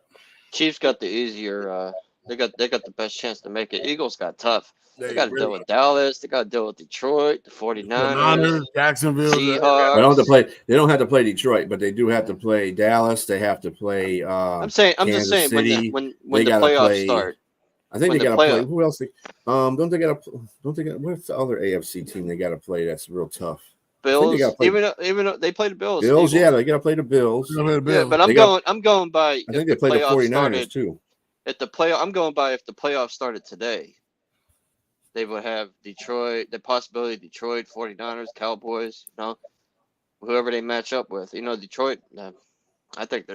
Speaker 3: Chiefs got the easier. They got the best chance to make it. Eagles got tough. They got to deal with Dallas. They got to deal with Detroit, the 49ers,
Speaker 1: Jacksonville,
Speaker 3: Seahawks.
Speaker 2: They don't have to play. They don't have to play Detroit, but they do have to play Dallas. They have to play.
Speaker 3: I'm
Speaker 2: Kansas
Speaker 3: just saying
Speaker 2: City.
Speaker 3: when
Speaker 2: they
Speaker 3: the playoffs start.
Speaker 2: I think
Speaker 3: when
Speaker 2: they got to
Speaker 3: the
Speaker 2: play. Who else? Don't they got to? What's the other AFC team they got to play? That's real tough.
Speaker 3: Bills, even though they play the Bills.
Speaker 2: Bills, yeah, they got to play the Bills.
Speaker 3: Yeah, but I'm going by.
Speaker 2: I think they play the 49ers too.
Speaker 3: I'm going by if the playoffs started today. They would have Detroit, the possibility of Detroit, 49ers, Cowboys, whoever they match up with. Detroit, I think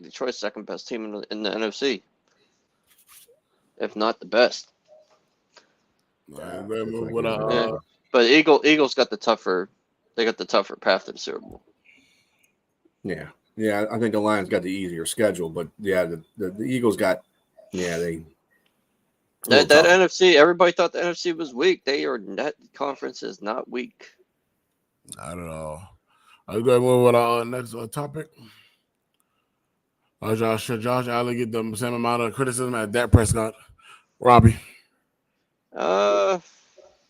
Speaker 3: Detroit's second best team in the NFC. If not the best.
Speaker 1: But
Speaker 3: Eagles got the tougher path to the Super Bowl.
Speaker 2: Yeah, I think the Lions got the easier schedule, but yeah, the Eagles got that
Speaker 3: NFC. Everybody thought the NFC was weak. That conference is not weak.
Speaker 1: Not at all. I'll go ahead and move with our next topic. Josh Allen get the same amount of criticism as Dak Prescott. Robbie.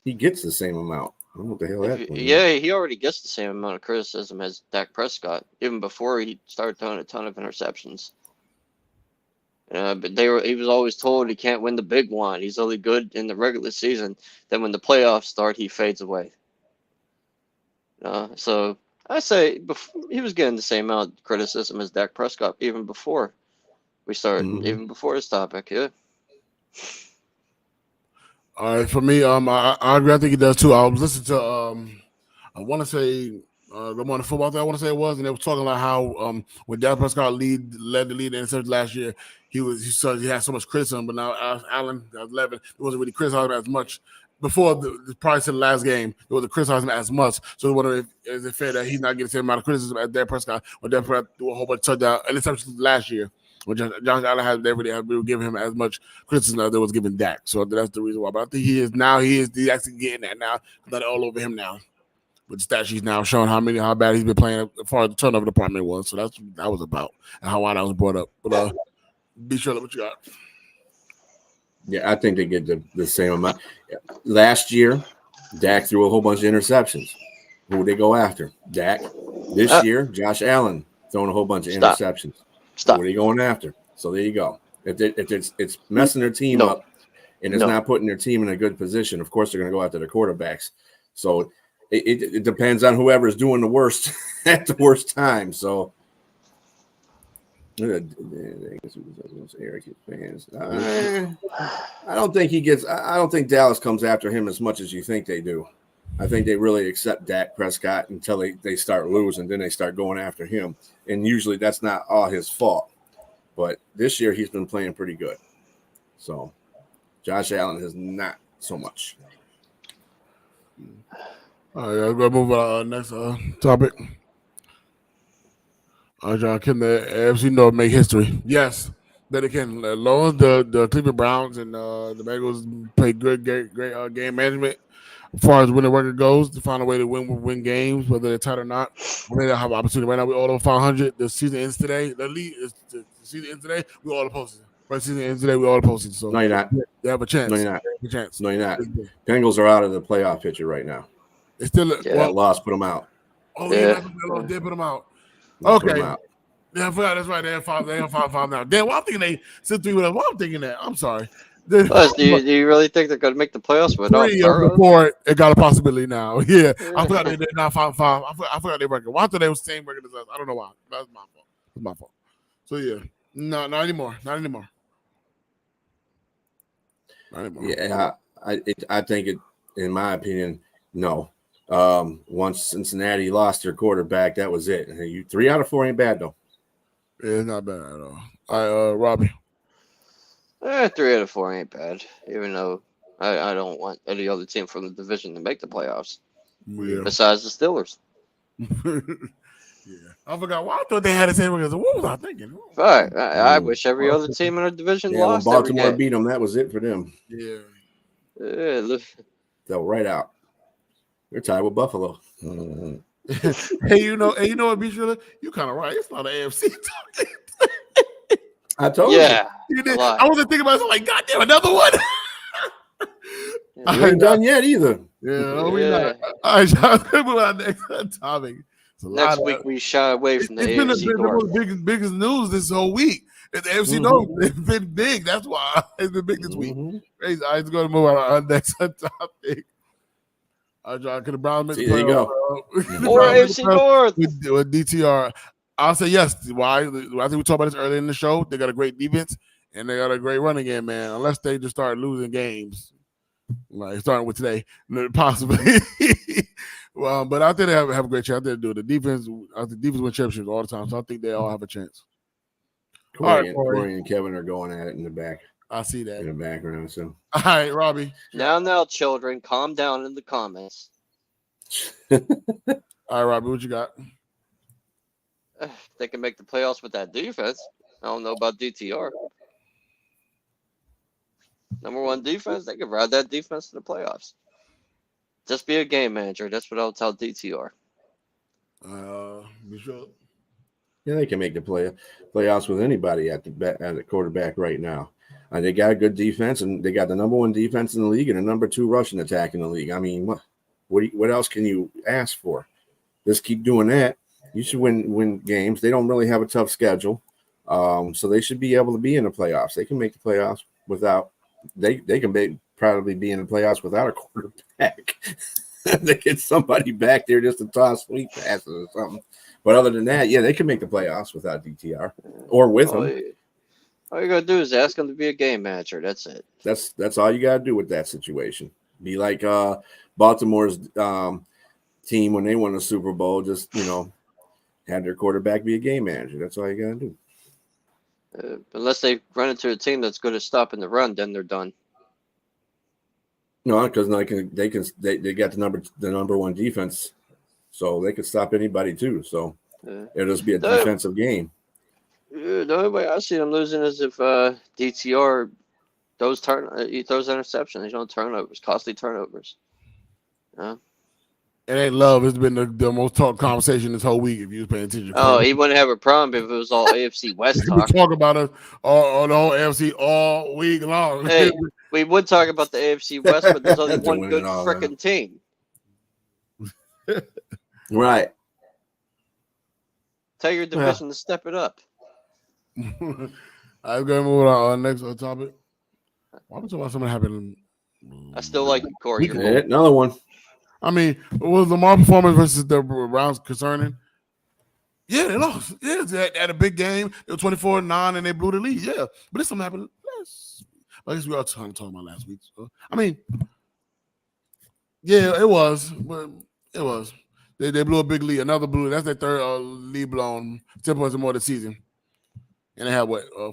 Speaker 2: He gets the same amount. I don't know what the hell that means.
Speaker 3: Yeah, he already gets the same amount of criticism as Dak Prescott, even before he started throwing a ton of interceptions. But he was always told he can't win the big one. He's only good in the regular season. Then when the playoffs start, he fades away. So I say he was getting the same amount of criticism as Dak Prescott even before we started, even before this topic. Yeah.
Speaker 1: All right, for me, I agree. I think he does too. I was listening to I want to say Good Morning Football. I want to say it was, and they were talking about how when Dak Prescott led the lead in interceptions last year, he had so much criticism, but now Allen at 11, it wasn't really criticized as much. Before prior to the last game, it wasn't criticizing as much. So I wonder is it fair that he's not getting the same amount of criticism as Dak Prescott when Dak Prescott threw a whole bunch of touchdowns and interceptions last year. When Josh Allen they were giving him as much criticism as they was giving Dak. So that's the reason why. But I think he's actually getting that now. Not all over him now. But the stat sheet's now showing how bad he's been playing as far as the turnover department was. So that was about and how why that was brought up. But be sure what you got.
Speaker 2: Yeah, I think they get the same amount. Last year, Dak threw a whole bunch of interceptions. Who would they go after? Dak. This year, Josh Allen throwing a whole bunch of interceptions.
Speaker 3: Stop.
Speaker 2: What are you going after? So there you go. If it's messing their team up and it's not putting their team in a good position, of course they're going to go after the quarterbacks. So it depends on whoever's doing the worst at the worst time. So I don't think Dallas comes after him as much as you think they do. I think they really accept Dak Prescott until they start losing, then they start going after him. And usually that's not all his fault. But this year he's been playing pretty good. So Josh Allen has not so much.
Speaker 1: All right, I'm going to move on to our next topic. John, can the AFC North make history? Yes, that it can. As long as the Cleveland Browns and the Bengals play great game management as far as winning record goes, to find a way to win games, whether they're tight or not. I mean, they'll have an opportunity. Right now, we're all over 500. The season ends today. The season ends today. We all are posted. Right, season ends today. We all are posted. So
Speaker 2: no, you're not.
Speaker 1: They have a chance.
Speaker 2: No, you're not.
Speaker 1: A chance.
Speaker 2: No, you're not. Bengals are out of the playoff picture right now.
Speaker 1: It's still
Speaker 2: that loss put them out.
Speaker 1: Oh yeah, they put them out. Okay. Yeah, I forgot. That's right. They have five now. Damn, well, I'm thinking they sit 3 with us. Well, I'm thinking that. I'm sorry.
Speaker 3: Do you really think they're going to make the playoffs without
Speaker 1: 3 years before it got a possibility now? Yeah. I forgot they're not 5-5. I forgot their record. Well, I thought they were the same record as us. I don't know why. That's my fault. It's my fault. So yeah, no, not anymore. Not anymore.
Speaker 2: Yeah, I think it. In my opinion, no. Once Cincinnati lost their quarterback, that was it. 3 out of 4 ain't bad though.
Speaker 1: Yeah, it's not bad at all. All right, Robbie.
Speaker 3: 3 out of 4 ain't bad, even though I don't want any other team from the division to make the playoffs.
Speaker 1: Yeah.
Speaker 3: Besides the Steelers.
Speaker 1: Yeah. I forgot. Why I thought they had the same record. What was I thinking?
Speaker 3: Right. I wish every other team in our division
Speaker 2: Yeah, when
Speaker 3: lost.
Speaker 2: Baltimore beat them, that was it for them.
Speaker 1: Yeah.
Speaker 3: Look.
Speaker 2: They'll right out. They're tied with Buffalo.
Speaker 1: Hey, you know what, Beach? You kind of right. It's not an AFC talking.
Speaker 2: I told you.
Speaker 1: You did. I wasn't thinking about it. Like, goddamn, another one.
Speaker 2: We ain't done yet either.
Speaker 1: Yeah, we not. All right, let's move on to the next topic.
Speaker 3: Next week we shy away from the AFC
Speaker 1: It's been
Speaker 3: North.
Speaker 1: the biggest news this whole week. The AFC North, it's been big. That's why it's been big this week. Crazy. I was going to move on to our next topic. Could the Browns make the
Speaker 2: There you
Speaker 1: playoffs?
Speaker 2: go.
Speaker 3: Or AFC North.
Speaker 1: With DTR. I'll say yes. Why? I think we talked about this earlier in the show. They got a great defense and they got a great running game, man. Unless they just start losing games, like starting with today, possibly. Well, but I think they have a great chance. They do the defense. I think defense win championships all the time, so I think they all have a chance.
Speaker 2: Corey and Kevin are going at it in the back.
Speaker 1: I see that
Speaker 2: in the background. So,
Speaker 1: all right, Robbie.
Speaker 3: Now, children, calm down in the comments.
Speaker 1: All right, Robbie, what you got?
Speaker 3: They can make the playoffs with that defense. I don't know about DTR. Number 1 defense, they can ride that defense to the playoffs. Just be a game manager. That's what I'll tell DTR.
Speaker 1: Be sure.
Speaker 2: Yeah, they can make the playoffs with anybody at the quarterback right now. They got a good defense, and they got the number 1 defense in the league and the number 2 rushing attack in the league. I mean, what else can you ask for? Just keep doing that. You should win games. They don't really have a tough schedule, so they should be able to be in the playoffs. They can make the playoffs without. They can probably be in the playoffs without a quarterback. They get somebody back there just to toss sweet passes or something. But other than that, yeah, they can make the playoffs without DTR or with them.
Speaker 3: All you gotta do is ask him to be a game manager. That's it.
Speaker 2: That's all you gotta do with that situation. Be like Baltimore's team when they won the Super Bowl. Just had their quarterback be a game manager. That's all you gotta do.
Speaker 3: Unless they run into a team that's good at stopping the run, then they're done.
Speaker 2: No, because they got the number 1 defense, so they could stop anybody too. So it'll just be a defensive game. The
Speaker 3: only way I see them losing is if DTR he throws interceptions. He don't turnovers, costly turnovers.
Speaker 1: It ain't love. It's been the most talked conversation this whole week. If you was paying attention.
Speaker 3: Oh, he wouldn't have a problem if it was all AFC West talk.
Speaker 1: We talk about it all the whole AFC all week long.
Speaker 3: Hey, we would talk about the AFC West, but there's only one good freaking team.
Speaker 2: Right.
Speaker 3: Tell your division to step it up.
Speaker 1: I'm going to move on next topic. Why would you want something happen?
Speaker 3: I still like you, Corey.
Speaker 2: Another one.
Speaker 1: I mean, was Lamar performance versus the Browns concerning? Yeah, they lost. Yeah, they had a big game. They were 24-9 and they blew the lead. Yeah, but this something happened I guess we all talking about last week. So. I mean, yeah, it was. But it was. They blew a big lead. Another blew. That's their third lead blown. 10 points or more this season. And they had,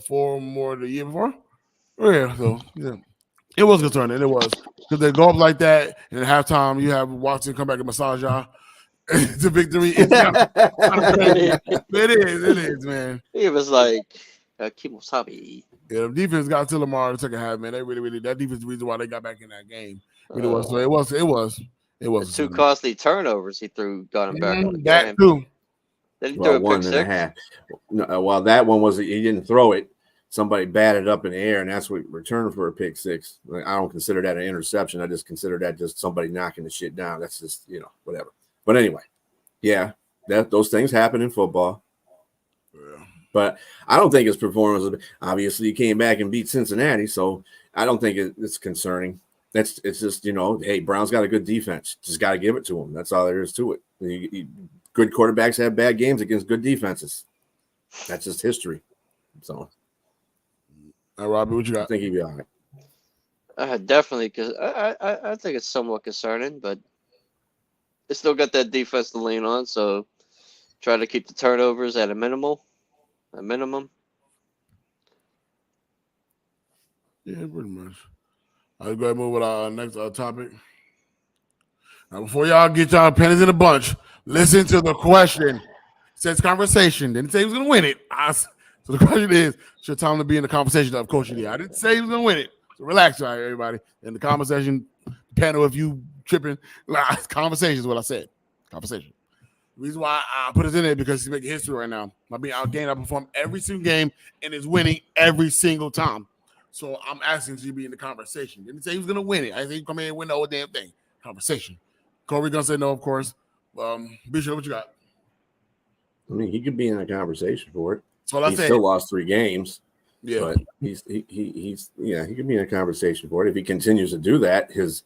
Speaker 1: 4 more the year before? Yeah, so, yeah. It was concerning. It was. Because they go up like that, and at halftime, you have Watson come back and massage y'all. It's a victory. It is, man.
Speaker 3: He was like, Kimosabi.
Speaker 1: Yeah, the defense got to Lamar in the second half, man. They really, that defense is the reason why they got back in that game. Really was. So it was.
Speaker 3: 2 costly turnovers he threw, got him back on the
Speaker 1: that
Speaker 3: game.
Speaker 1: Too.
Speaker 3: Then he threw a pick
Speaker 2: 1.5. No, well, that one was he didn't throw it. Somebody batted up in the air, and that's what returned for a pick 6. I don't consider that an interception. I just consider that just somebody knocking the shit down. That's just, whatever. But anyway, yeah, those things happen in football. Yeah. But I don't think his performance, obviously, he came back and beat Cincinnati, so I don't think it's concerning. It's just, hey, Brown's got a good defense. Just got to give it to him. That's all there is to it. Good quarterbacks have bad games against good defenses. That's just history. So.
Speaker 1: Robbie, what you got?
Speaker 2: I think he'd be all right.
Speaker 3: Definitely, because I think it's somewhat concerning, but they still got that defense to lean on, so try to keep the turnovers at a minimum.
Speaker 1: Yeah, pretty much. I'll go ahead and move with our next topic. Now, before y'all get y'all pennies in a bunch, listen to the question. It says conversation. Didn't say he was going to win it. So the question is, should Tom be in the conversation of Coach of the Year? I didn't say he was going to win it. So relax, all right, everybody. In the conversation panel, if you tripping, conversation is what I said. Conversation. The reason why I put it in there because he's making history right now. By being outgained, outperformed every single game and is winning every single time. So I'm asking to be in the conversation. Didn't say he was going to win it. I think he come in and win the whole damn thing. Conversation. Corey gonna say no, of course. Bishop, what you got?
Speaker 2: I mean, he could be in a conversation for it.
Speaker 1: So
Speaker 2: he still lost 3 games.
Speaker 1: Yeah,
Speaker 2: but he could be in a conversation for it. If he continues to do that, his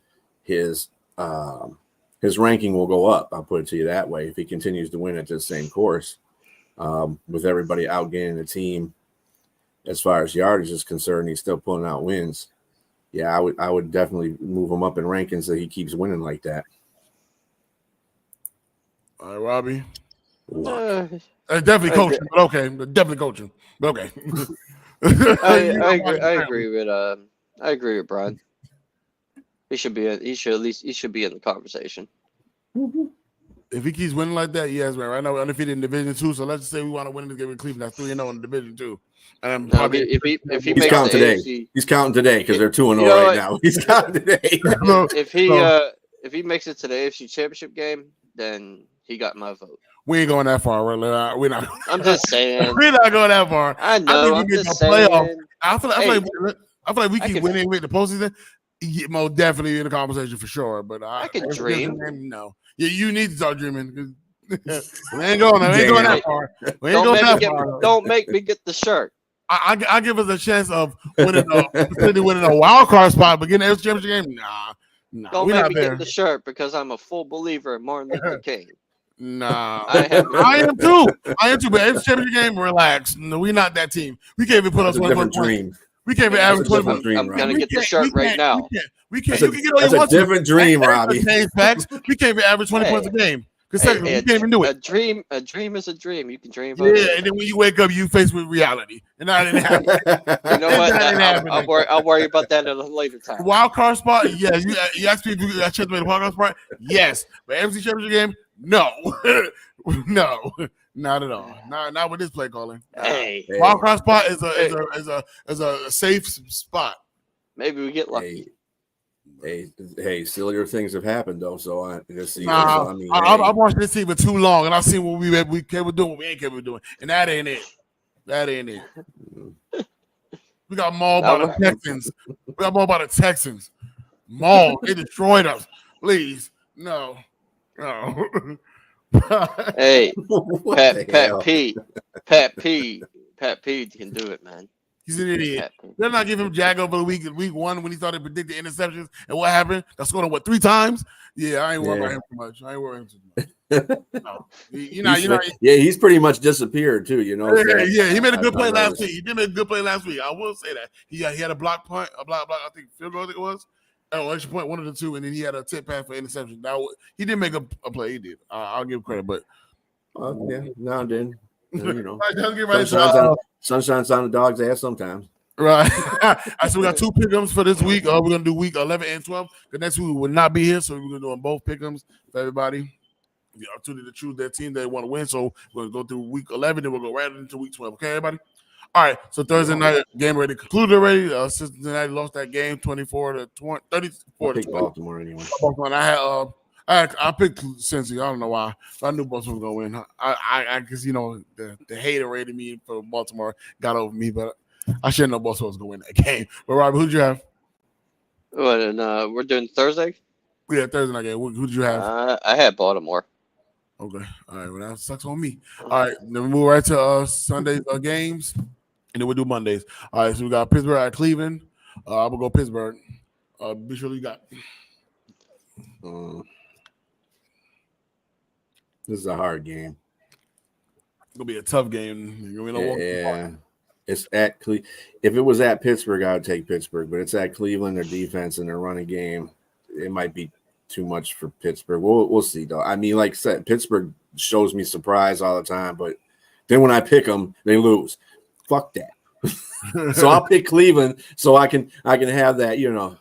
Speaker 2: ranking will go up. I'll put it to you that way. If he continues to win at the same course, with everybody outgaining the team, as far as yardage is concerned, he's still pulling out wins. Yeah, I would definitely move him up in rankings so he keeps winning like that.
Speaker 1: All right, Robbie. Definitely coaching, but okay. Definitely coaching, but okay.
Speaker 3: I agree with Brian. He should be in the conversation.
Speaker 1: If he keeps winning like that, yes, man. Right now we're undefeated in Division 2, so let's just say we want to win this game with Cleveland. That's 3-0 in Division 2. And
Speaker 3: if he
Speaker 2: he's
Speaker 3: makes
Speaker 2: counting today.
Speaker 3: AFC,
Speaker 2: he's counting today because they're 2-0 right now. He's counting today.
Speaker 3: if he makes it to the AFC Championship game, then he got my vote.
Speaker 1: We ain't going that far. We're not.
Speaker 3: I'm just saying.
Speaker 1: We're not going that far.
Speaker 3: I know. I'm just saying.
Speaker 1: I feel like we keep winning with the postseason. Most definitely in the conversation for sure. But
Speaker 3: I can dream.
Speaker 1: No. Yeah, you need to start dreaming. We ain't going that far. We ain't going that far.
Speaker 3: Don't make me get the shirt.
Speaker 1: I give us a chance of winning a wild card spot, but getting the championship game. Nah.
Speaker 3: Don't make me get the shirt because I'm a full believer in Martin Luther King.
Speaker 1: Nah, I am too. But it's championship game. Relax. No, we're not that team. We can't even put us 21 points. We can't even average 21 points.
Speaker 3: I'm gonna get the shirt right now.
Speaker 1: We can't.
Speaker 2: That's a different dream, Robbie.
Speaker 1: Facts. We can't even average 20 points a game. Because we can't even do it.
Speaker 3: A dream is a dream. You can dream.
Speaker 1: Yeah, and then when you wake up, you face with reality, and that didn't happen.
Speaker 3: You know what? I'll worry about that at a later time.
Speaker 1: Wild card spot, yes. You asked me if you got a chance to make the wild card spot, yes. But MC Championship game, no, no, not at all. Not with this play calling.
Speaker 3: Hey,
Speaker 1: wild card spot is a safe spot.
Speaker 3: Maybe we get lucky.
Speaker 2: Hey, sillier things have happened though. So I've
Speaker 1: watched this team for too long, and I've seen what we capable doing, what we ain't capable doing, and that ain't it. We got mauled by the Texans. Mauled. They destroyed us. Please, no.
Speaker 3: Hey, Pat P can do it, man.
Speaker 1: He's an idiot. They're not giving him Jag over the week 1 when he started predicting interceptions. And what happened? That's scored him 3 times? Yeah, I ain't worried about him too much. No.
Speaker 2: He's pretty much disappeared too. You know.
Speaker 1: Yeah, he made a good play last week. He did make a good play last week. I will say that. He had a block punt, I think field goal. I think it was. Extra point, one of the two, and then he had a tip pass for interception. Now he didn't make a play. He did. I'll give credit, but
Speaker 2: now and then. You know,
Speaker 1: sunshine's
Speaker 2: on the dog's ass sometimes.
Speaker 1: Right. So we got 2 pick'ems for this week. We're gonna do week 11 and 12. The next week we will not be here, so we're gonna do both pick'ems for everybody. The opportunity to choose their team they want to win. So we're gonna go through week 11, then we'll go right into week 12. Okay, everybody. All right. So Thursday night game already concluded already. Cincinnati lost that game 34-20. 34 to 20.
Speaker 2: Baltimore anyway.
Speaker 1: I picked Cincy. I don't know why. I knew Baltimore was gonna win. I because the hater rated me for Baltimore got over me, but I should know Baltimore was gonna win that game. But Robert, who'd you have?
Speaker 3: What? And we're doing Thursday.
Speaker 1: Yeah, Thursday night game. Who'd you have?
Speaker 3: I had Baltimore.
Speaker 1: Okay. All right. Well, that sucks on me. All right. Then we move right to Sunday's games, and then we'll do Mondays. All right. So we got Pittsburgh at Cleveland. I'm gonna go Pittsburgh. Be sure you got.
Speaker 2: This is a hard game.
Speaker 1: It's gonna be a tough game.
Speaker 2: It's at Cleveland. If it was at Pittsburgh, I would take Pittsburgh, but it's at Cleveland. Their defense and their running game, it might be too much for Pittsburgh. We'll see though. I mean, like I said, Pittsburgh shows me surprise all the time, but then when I pick them, they lose. Fuck that. So I'll pick Cleveland so I can have that,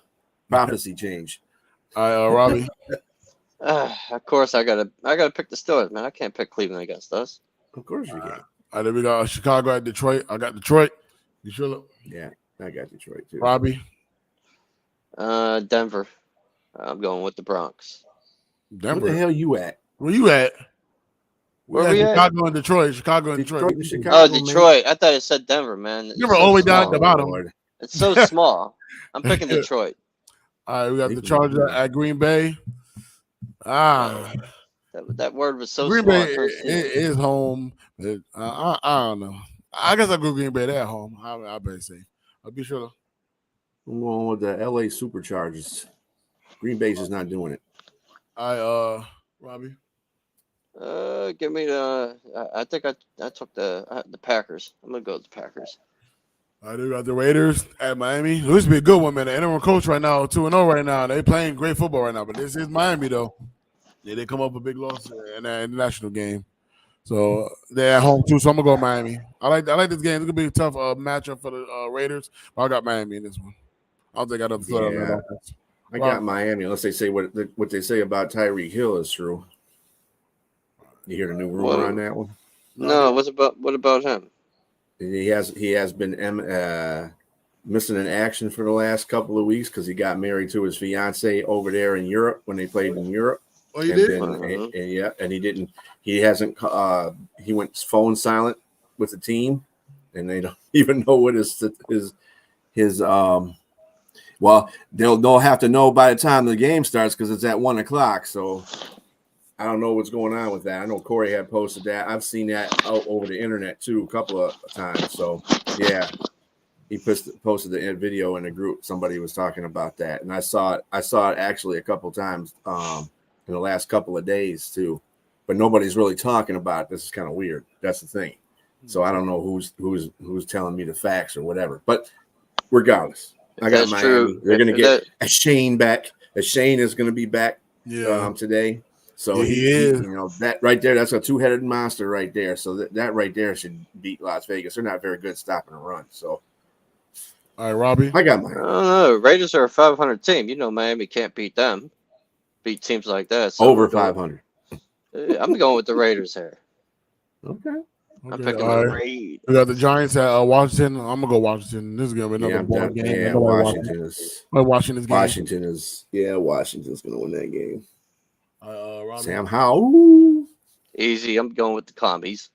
Speaker 2: prophecy change.
Speaker 1: All right, Robbie.
Speaker 3: Of course, I gotta pick the Steelers, man. I can't pick Cleveland against us.
Speaker 2: Of course you can.
Speaker 1: All right, then we got Chicago at Detroit. I got Detroit. You sure? Look?
Speaker 2: Yeah, I got Detroit too.
Speaker 1: Robbie.
Speaker 3: Denver. I'm going with the Bronx.
Speaker 1: Denver.
Speaker 2: Where the hell you at?
Speaker 1: Where you at?
Speaker 3: Where we at?
Speaker 1: Chicago and Detroit. Chicago and Detroit.
Speaker 2: Detroit and Chicago,
Speaker 3: Oh, Detroit. I thought it said Denver, man.
Speaker 1: You were all the way down at the bottom.
Speaker 2: Lord.
Speaker 3: It's so small. I'm picking Detroit.
Speaker 1: All right, we got the Chargers at Green Bay.
Speaker 3: That word was so
Speaker 1: Green
Speaker 3: small.
Speaker 1: Bay is home. I don't know. I guess I'll go Green Bay. They're at home. I better say. I'll be sure.
Speaker 2: I'm going with the LA Superchargers. Green Bay's is not doing it.
Speaker 1: Robbie.
Speaker 3: Give me the. I think I took the Packers. I'm gonna go with the Packers.
Speaker 1: I do got the Raiders at Miami. It used to be a good one, man. The interim coach right now, 2-0 right now. They playing great football right now, but this is Miami though. Yeah, they come up with a big loss in that international game, so they're at home too. So I'm gonna go Miami. I like this game. It's gonna be a tough matchup for the Raiders, but I got Miami in this one. I don't think I don't throw
Speaker 2: Yeah. I got Miami. Unless they say what they say about Tyreek Hill is true. You hear the new rumor on that one?
Speaker 3: No, what about him?
Speaker 2: He has been missing in action for the last couple of weeks because he got married to his fiance over there in Europe when they played in Europe.
Speaker 1: Oh, you did?
Speaker 2: And he didn't. He hasn't. He went phone silent with the team, and they don't even know what his. Well, they'll have to know by the time the game starts because it's at 1:00. So I don't know what's going on with that. I know Corey had posted that. I've seen that out over the internet too a couple of times. So yeah, he posted the video in the group. Somebody was talking about that, and I saw it actually a couple of times in the last couple of days too. But nobody's really talking about it. This is kind of weird. That's the thing. So I don't know who's telling me the facts or whatever. But regardless. I got Miami. True. They're going to get a Shane back. A Shane is going to be back today. So
Speaker 1: he is.
Speaker 2: That right there, that's a two-headed monster right there. So that right there should beat Las Vegas. They're not very good stopping a run. So,
Speaker 1: all right, Robbie.
Speaker 2: I got Miami.
Speaker 3: I don't know. Raiders are a 500 team. Miami can't beat them. Beat teams like that. So
Speaker 2: over 500.
Speaker 3: I'm going with the Raiders here.
Speaker 2: Okay.
Speaker 3: I'm picking the Raiders.
Speaker 1: We got the Giants at Washington. I'm gonna go Washington. This is gonna be another boring game.
Speaker 2: Yeah, Washington's gonna win that game. Sam Howell.
Speaker 3: Easy. I'm going with the Commies.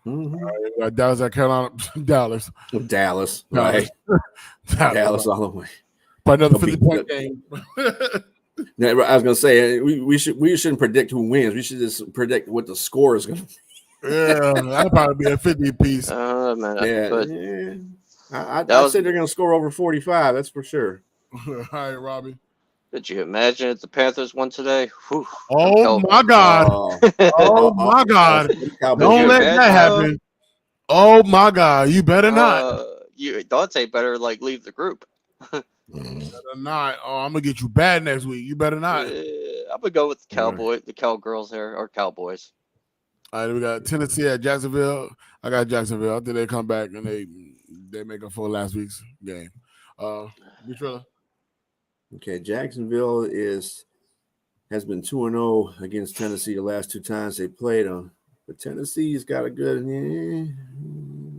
Speaker 2: Mm-hmm.
Speaker 1: All right, we got Dallas at Carolina. Dallas.
Speaker 2: Right. Dallas all the way.
Speaker 1: But another 50-point game.
Speaker 2: I was gonna say we shouldn't predict who wins. We should just predict what the score is gonna be.
Speaker 1: Yeah, that'd probably be a 50 piece.
Speaker 2: Man, I'd say they're gonna score over 45. That's for sure.
Speaker 1: All right, Robbie.
Speaker 3: Could you imagine if the Panthers won today? Whew,
Speaker 1: oh my God! Oh my God! Don't let that happen. Oh my God! You better not.
Speaker 3: Dante better leave the group.
Speaker 1: Better not. Oh, I'm gonna get you bad next week. You better not.
Speaker 3: I'm gonna go with the Cowgirls here or Cowboys.
Speaker 1: All right, we got Tennessee at Jacksonville. I got Jacksonville. I think they come back and they make up for last week's game. Trilla.
Speaker 2: Okay, Jacksonville has been 2-0 against Tennessee the last two times they played them. But Tennessee's got a good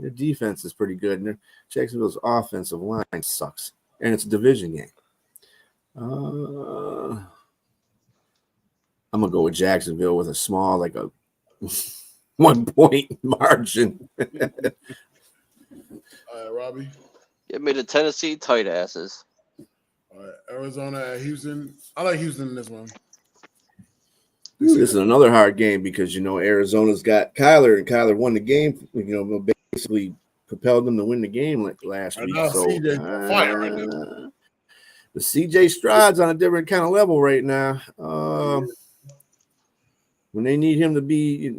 Speaker 2: their defense is pretty good, and Jacksonville's offensive line sucks. And it's a division game. I'm gonna go with Jacksonville with a small, like a 1 point margin.
Speaker 1: All right, Robbie.
Speaker 3: Give me the Tennessee tight asses.
Speaker 1: All right, Arizona at Houston. I like Houston in this one.
Speaker 2: This is another hard game because Arizona's got Kyler, and Kyler won the game. Basically propelled them to win the game last week. So
Speaker 1: fire right now.
Speaker 2: The CJ Stroud's on a different kind of level right now. When they need him to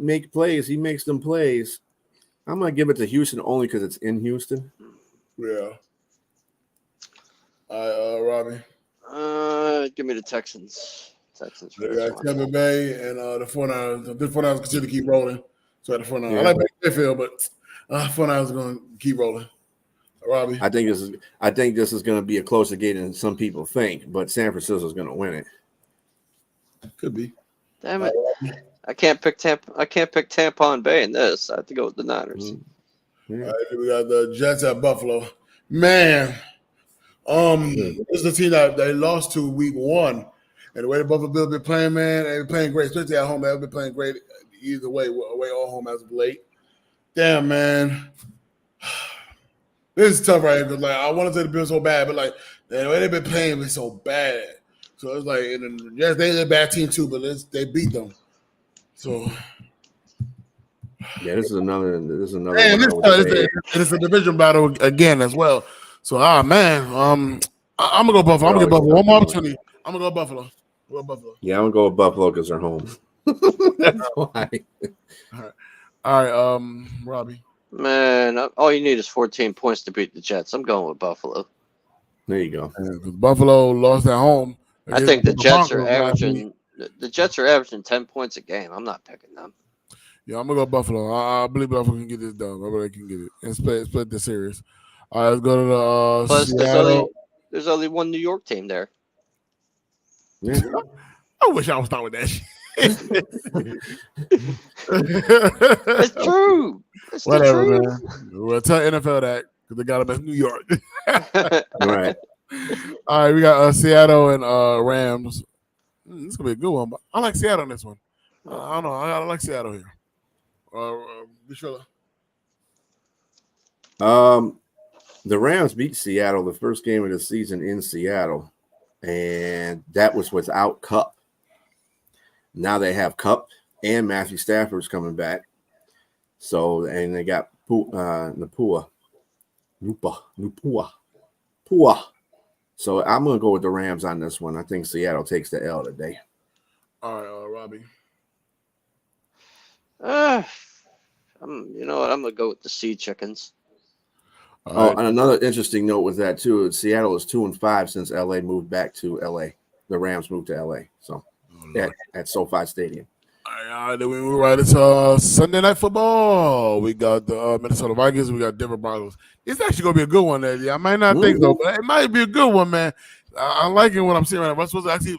Speaker 2: make plays, he makes them plays. I'm gonna give it to Houston only because it's in Houston.
Speaker 1: Yeah. All right, Robbie.
Speaker 3: Give me the Texans. Texans.
Speaker 1: They got Tampa Bay and the 49ers. The 49ers continue to keep rolling. So the 49ers. I like Mayfield, but 49ers are going to keep rolling. Robbie,
Speaker 2: I think this is going to be a closer game than some people think, but San Francisco is going to win it.
Speaker 1: Could be.
Speaker 3: Damn it! I can't pick Tampon Bay in this. I have to go with the Niners.
Speaker 1: All right, we got the Jets at Buffalo. Man, this is the team that they lost to week 1. And the way the Buffalo Bills been playing, man, they've been playing great, especially at home. They've been playing great either way, away or home as of late. Damn, man. This is tough right here. Cause, like, I want to say the Bills so bad, but like the way they've been playing is so bad. So it's like, and yes, they're a bad team too, but they beat them. So
Speaker 2: yeah, this is another.
Speaker 1: And it's a division battle again as well. So man, I'm gonna go Buffalo. I'm gonna get Buffalo. One more opportunity. I'm gonna go Buffalo.
Speaker 2: Yeah, I'm gonna go with Buffalo because they're home. That's why.
Speaker 1: All right, Robbie.
Speaker 3: Man, all you need is 14 points to beat the Jets. I'm going with Buffalo.
Speaker 2: There you go.
Speaker 1: Buffalo lost at home.
Speaker 3: I think the Jets are averaging. The Jets are averaging 10 points a game. I'm not picking them.
Speaker 1: Yeah, I'm gonna go Buffalo. I believe Buffalo can get this done. I believe they can get it and split the series. All right, let's go to the
Speaker 3: Plus,
Speaker 1: Seattle.
Speaker 3: there's only one New York team there.
Speaker 2: Yeah.
Speaker 1: I wish I was start with that shit.
Speaker 3: It's true. It's
Speaker 1: Whatever,
Speaker 3: the
Speaker 1: man. We'll tell NFL that because they got them at New York.
Speaker 2: Right.
Speaker 1: All right, we got Seattle and Rams. This is gonna be a good one. But I like Seattle in this one. I don't know. I like Seattle here. Bishula.
Speaker 2: The Rams beat Seattle the first game of the season in Seattle, and that was without Cup. Now they have Cup and Matthew Stafford's coming back. So, and they got Pua. So I'm going to go with the Rams on this one. I think Seattle takes the L today.
Speaker 1: All right, Robbie.
Speaker 3: You know what? I'm going to go with the Sea Chickens.
Speaker 2: And another interesting note with that, too, is Seattle is 2-5 since LA moved back to LA. The Rams moved to LA. So at SoFi Stadium.
Speaker 1: All right, then we move right into Sunday Night Football. We got the Minnesota Vikings. We got Denver Broncos. It's actually going to be a good one there. Yeah, I might not think so, but it might be a good one, man. I'm liking what I'm seeing right now. Russell's actually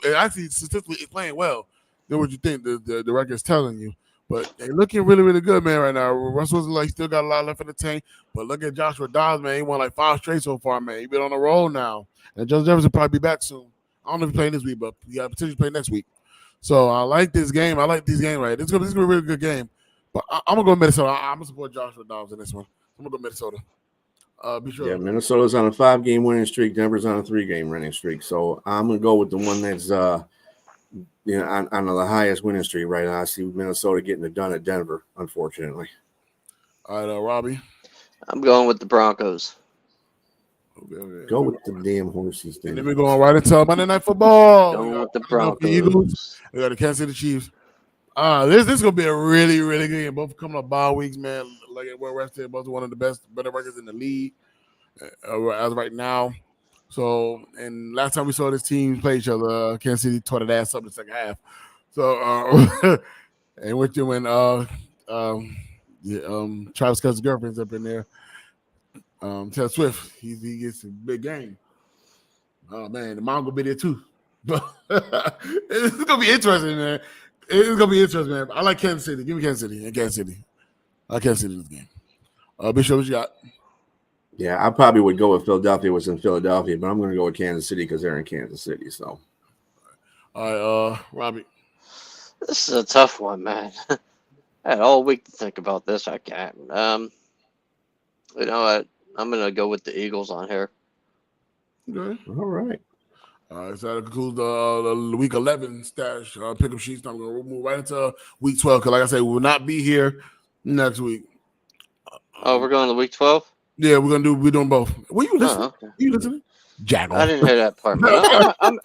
Speaker 1: statistically is playing well. Know what you think the record's telling you. But they're looking really, really good, man, right now. Russell's like still got a lot left in the tank. But look at Joshua Dobbs, man. He won like 5 straight so far, man. He's been on the roll now. And Justin Jefferson will probably be back soon. I don't know if he's playing this week, but he got potentially play next week. So I like this game. I like these games, right? This is gonna be a really good game. But I'm gonna go Minnesota. I'm gonna support Joshua Dobbs in this one. I'm gonna go Minnesota. Be sure.
Speaker 2: Yeah, Minnesota's on a 5-game winning streak. Denver's on a 3-game winning streak. So I'm gonna go with the one that's on the highest winning streak right now. I see Minnesota getting it done at Denver, unfortunately.
Speaker 1: All right, Robbie.
Speaker 3: I'm going with the Broncos.
Speaker 1: Okay.
Speaker 2: Go with the damn horses.
Speaker 1: And then we're going right into Monday Night Football.
Speaker 3: Going with the Broncos.
Speaker 1: Eagles. We got the Kansas City Chiefs. This is gonna be a really, really good game. Both coming up bye weeks, man. Like we're rested, both one of the better records in the league as right now. So, and last time we saw this team play each other, Kansas City tore that ass up in the second half. So, and with you when Travis Scott's girlfriend's up in there. Taylor Swift, he gets a big game. Oh man, the mom gonna be there too. But it's gonna be interesting, man. It's gonna be interesting, man. I like Kansas City. Give me Kansas City. Kansas City. I like Kansas City in this game. Bishop, what you got?
Speaker 2: Yeah, I probably would go with Philadelphia. Was in Philadelphia, but I'm going to go with Kansas City because they're in Kansas City. So,
Speaker 1: all right, Robbie.
Speaker 3: This is a tough one, man. I had all week to think about this. I can't. You know what? I'm going to go with the Eagles on here.
Speaker 1: Okay.
Speaker 2: All right.
Speaker 1: All right, so that concludes the week 11 stash pickup sheets. Now we're going to move right into week 12 because, like I said, we will not be here next week.
Speaker 3: We're going to week 12?
Speaker 1: Yeah, we're doing both. Were you listening?
Speaker 3: Okay.
Speaker 1: You listening? Jackal.
Speaker 3: I didn't hear that part, man. I'm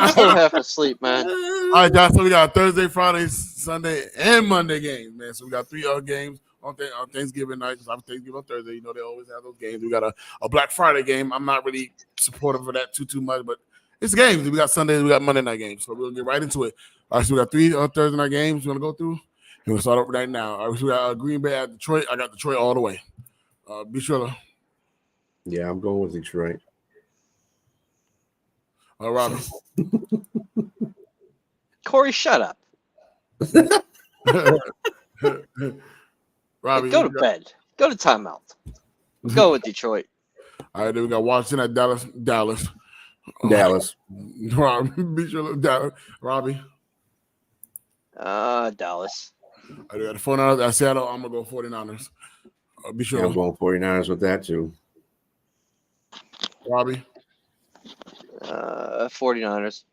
Speaker 3: still half asleep, man.
Speaker 1: All right, guys. So we got Thursday, Friday, Sunday, and Monday games, man. So we got 3 games on Thanksgiving night. Because I'm Thanksgiving on Thursday. You know they always have those games. We got a Black Friday game. I'm not really supportive of that too much, but it's games. We got Sundays, we got Monday night games. So we'll get right into it. All right, so we got 3 Thursday night games we want to go through. And we'll start up right now. All right, so we got Green Bay at Detroit. I got Detroit all the way. Be sure to.
Speaker 2: Yeah, I'm going with Detroit.
Speaker 1: Robbie.
Speaker 3: Corey, shut up.
Speaker 1: Robbie,
Speaker 3: Hey, go to bed. Go to timeout. Go with Detroit.
Speaker 1: All right, then we got Washington at Dallas.
Speaker 2: Dallas.
Speaker 1: Robbie, be sure to Dallas. Robbie.
Speaker 3: Dallas.
Speaker 1: I got the 49ers at Seattle. I'm gonna go 49ers. Be sure.
Speaker 2: Yeah, I'm going 49ers with that too.
Speaker 1: Robbie.
Speaker 3: 49ers.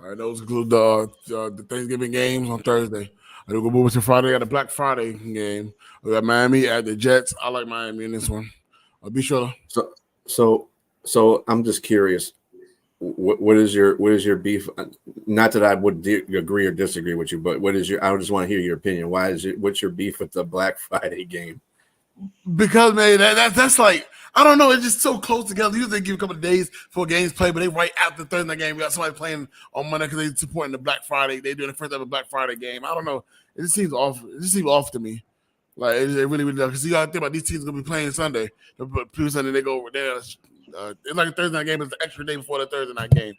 Speaker 1: All right, those include the Thanksgiving games on Thursday. We're gonna move to Friday. Got the Black Friday game. We got Miami at the Jets. I like Miami in this one. Be sure.
Speaker 2: So I'm just curious. What is your beef? Not that I would agree or disagree with you, but what is your? I just want to hear your opinion. What's your beef with the Black Friday game?
Speaker 1: Because man, that's like I don't know. It's just so close together. Usually they give a couple of days for games played, but they right after the Thursday night game. We got somebody playing on Monday because they supporting the Black Friday. They doing the first ever Black Friday game. I don't know. It just seems off. It just seems off to me. Like it really does. Because you got to think about these teams gonna be playing Sunday. But Sunday they go over there. It's like a Thursday night game. It's the extra day before the Thursday night game.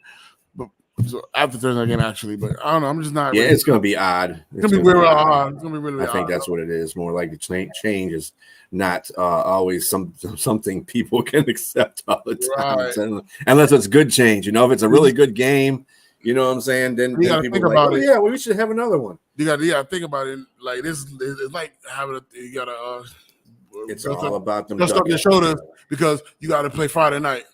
Speaker 1: But so after Thursday night game actually. But I don't know. I'm just not.
Speaker 2: Yeah,
Speaker 1: really,
Speaker 2: it's gonna be odd.
Speaker 1: It's gonna be real odd. It's gonna be really.
Speaker 2: I think that's what it is. More like the change is not always something people can accept all the time, right. Unless it's good change. You know, if it's a really good game, you know what I'm saying. Then people
Speaker 1: think
Speaker 2: are
Speaker 1: about
Speaker 2: like,
Speaker 1: it.
Speaker 2: Yeah, well, we should have another one.
Speaker 1: You got think about it. Like this, it's like having you gotta.
Speaker 2: It's all about them.
Speaker 1: Just up your shoulders because you got to play Friday night.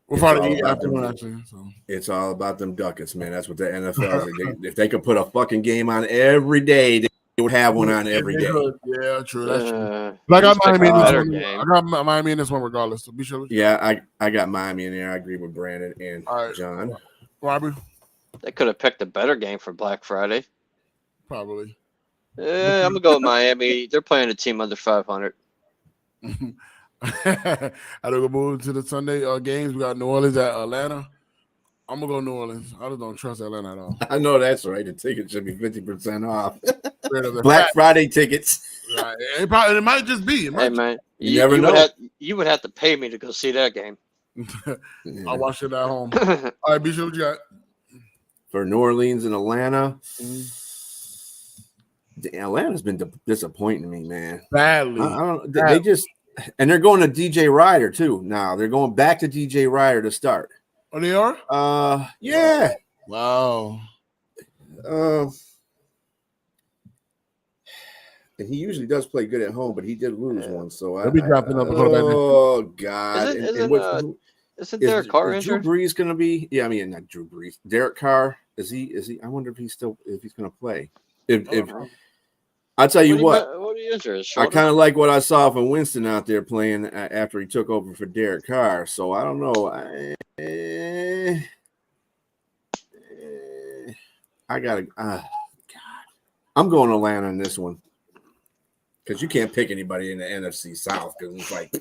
Speaker 1: Or Friday afternoon, actually. So.
Speaker 2: It's all about them ducats, man. That's what the NFL is. If they could put a fucking game on every day, they would have one on every day.
Speaker 1: Yeah, true. That's true. But I got Miami in this one. I got Miami in this one regardless. So be sure.
Speaker 2: Yeah, I got Miami in there. I agree with Brandon and John.
Speaker 1: Robbie?
Speaker 3: They could have picked a better game for Black Friday.
Speaker 1: Probably.
Speaker 3: Yeah, I'm going to go with Miami. They're playing a team under 500.
Speaker 1: I don't go move to the Sunday games. We got New Orleans at Atlanta. I'm gonna go New Orleans. I just don't trust Atlanta at all.
Speaker 2: I know that's right. The tickets should be 50% off. Black Friday tickets.
Speaker 1: Right. It might just be.
Speaker 3: Hey man,
Speaker 2: you never know.
Speaker 3: You would have to pay me to go see that game.
Speaker 1: I'll watch it at home. All right, Bishop, what you got?
Speaker 2: For New Orleans and Atlanta. Atlanta's been disappointing me, man.
Speaker 1: Badly.
Speaker 2: I don't. They just. And they're going to DJ Ryder too. Now they're going back to DJ Ryder to start.
Speaker 1: Oh, they are?
Speaker 2: Yeah.
Speaker 1: Wow.
Speaker 2: And he usually does play good at home, but he did lose one. So
Speaker 1: I'll be dropping up.
Speaker 2: Oh God!
Speaker 3: Isn't Derek Carr injured?
Speaker 2: Drew Brees going to be? Yeah, I mean not Drew Brees. Derek Carr is he? I wonder if he's going to play. If I'll tell you what I kind of like what I saw from Winston out there playing after he took over for Derek Carr. So I don't know. I gotta. God, I'm going Atlanta in this one because you can't pick anybody in the NFC South because it's like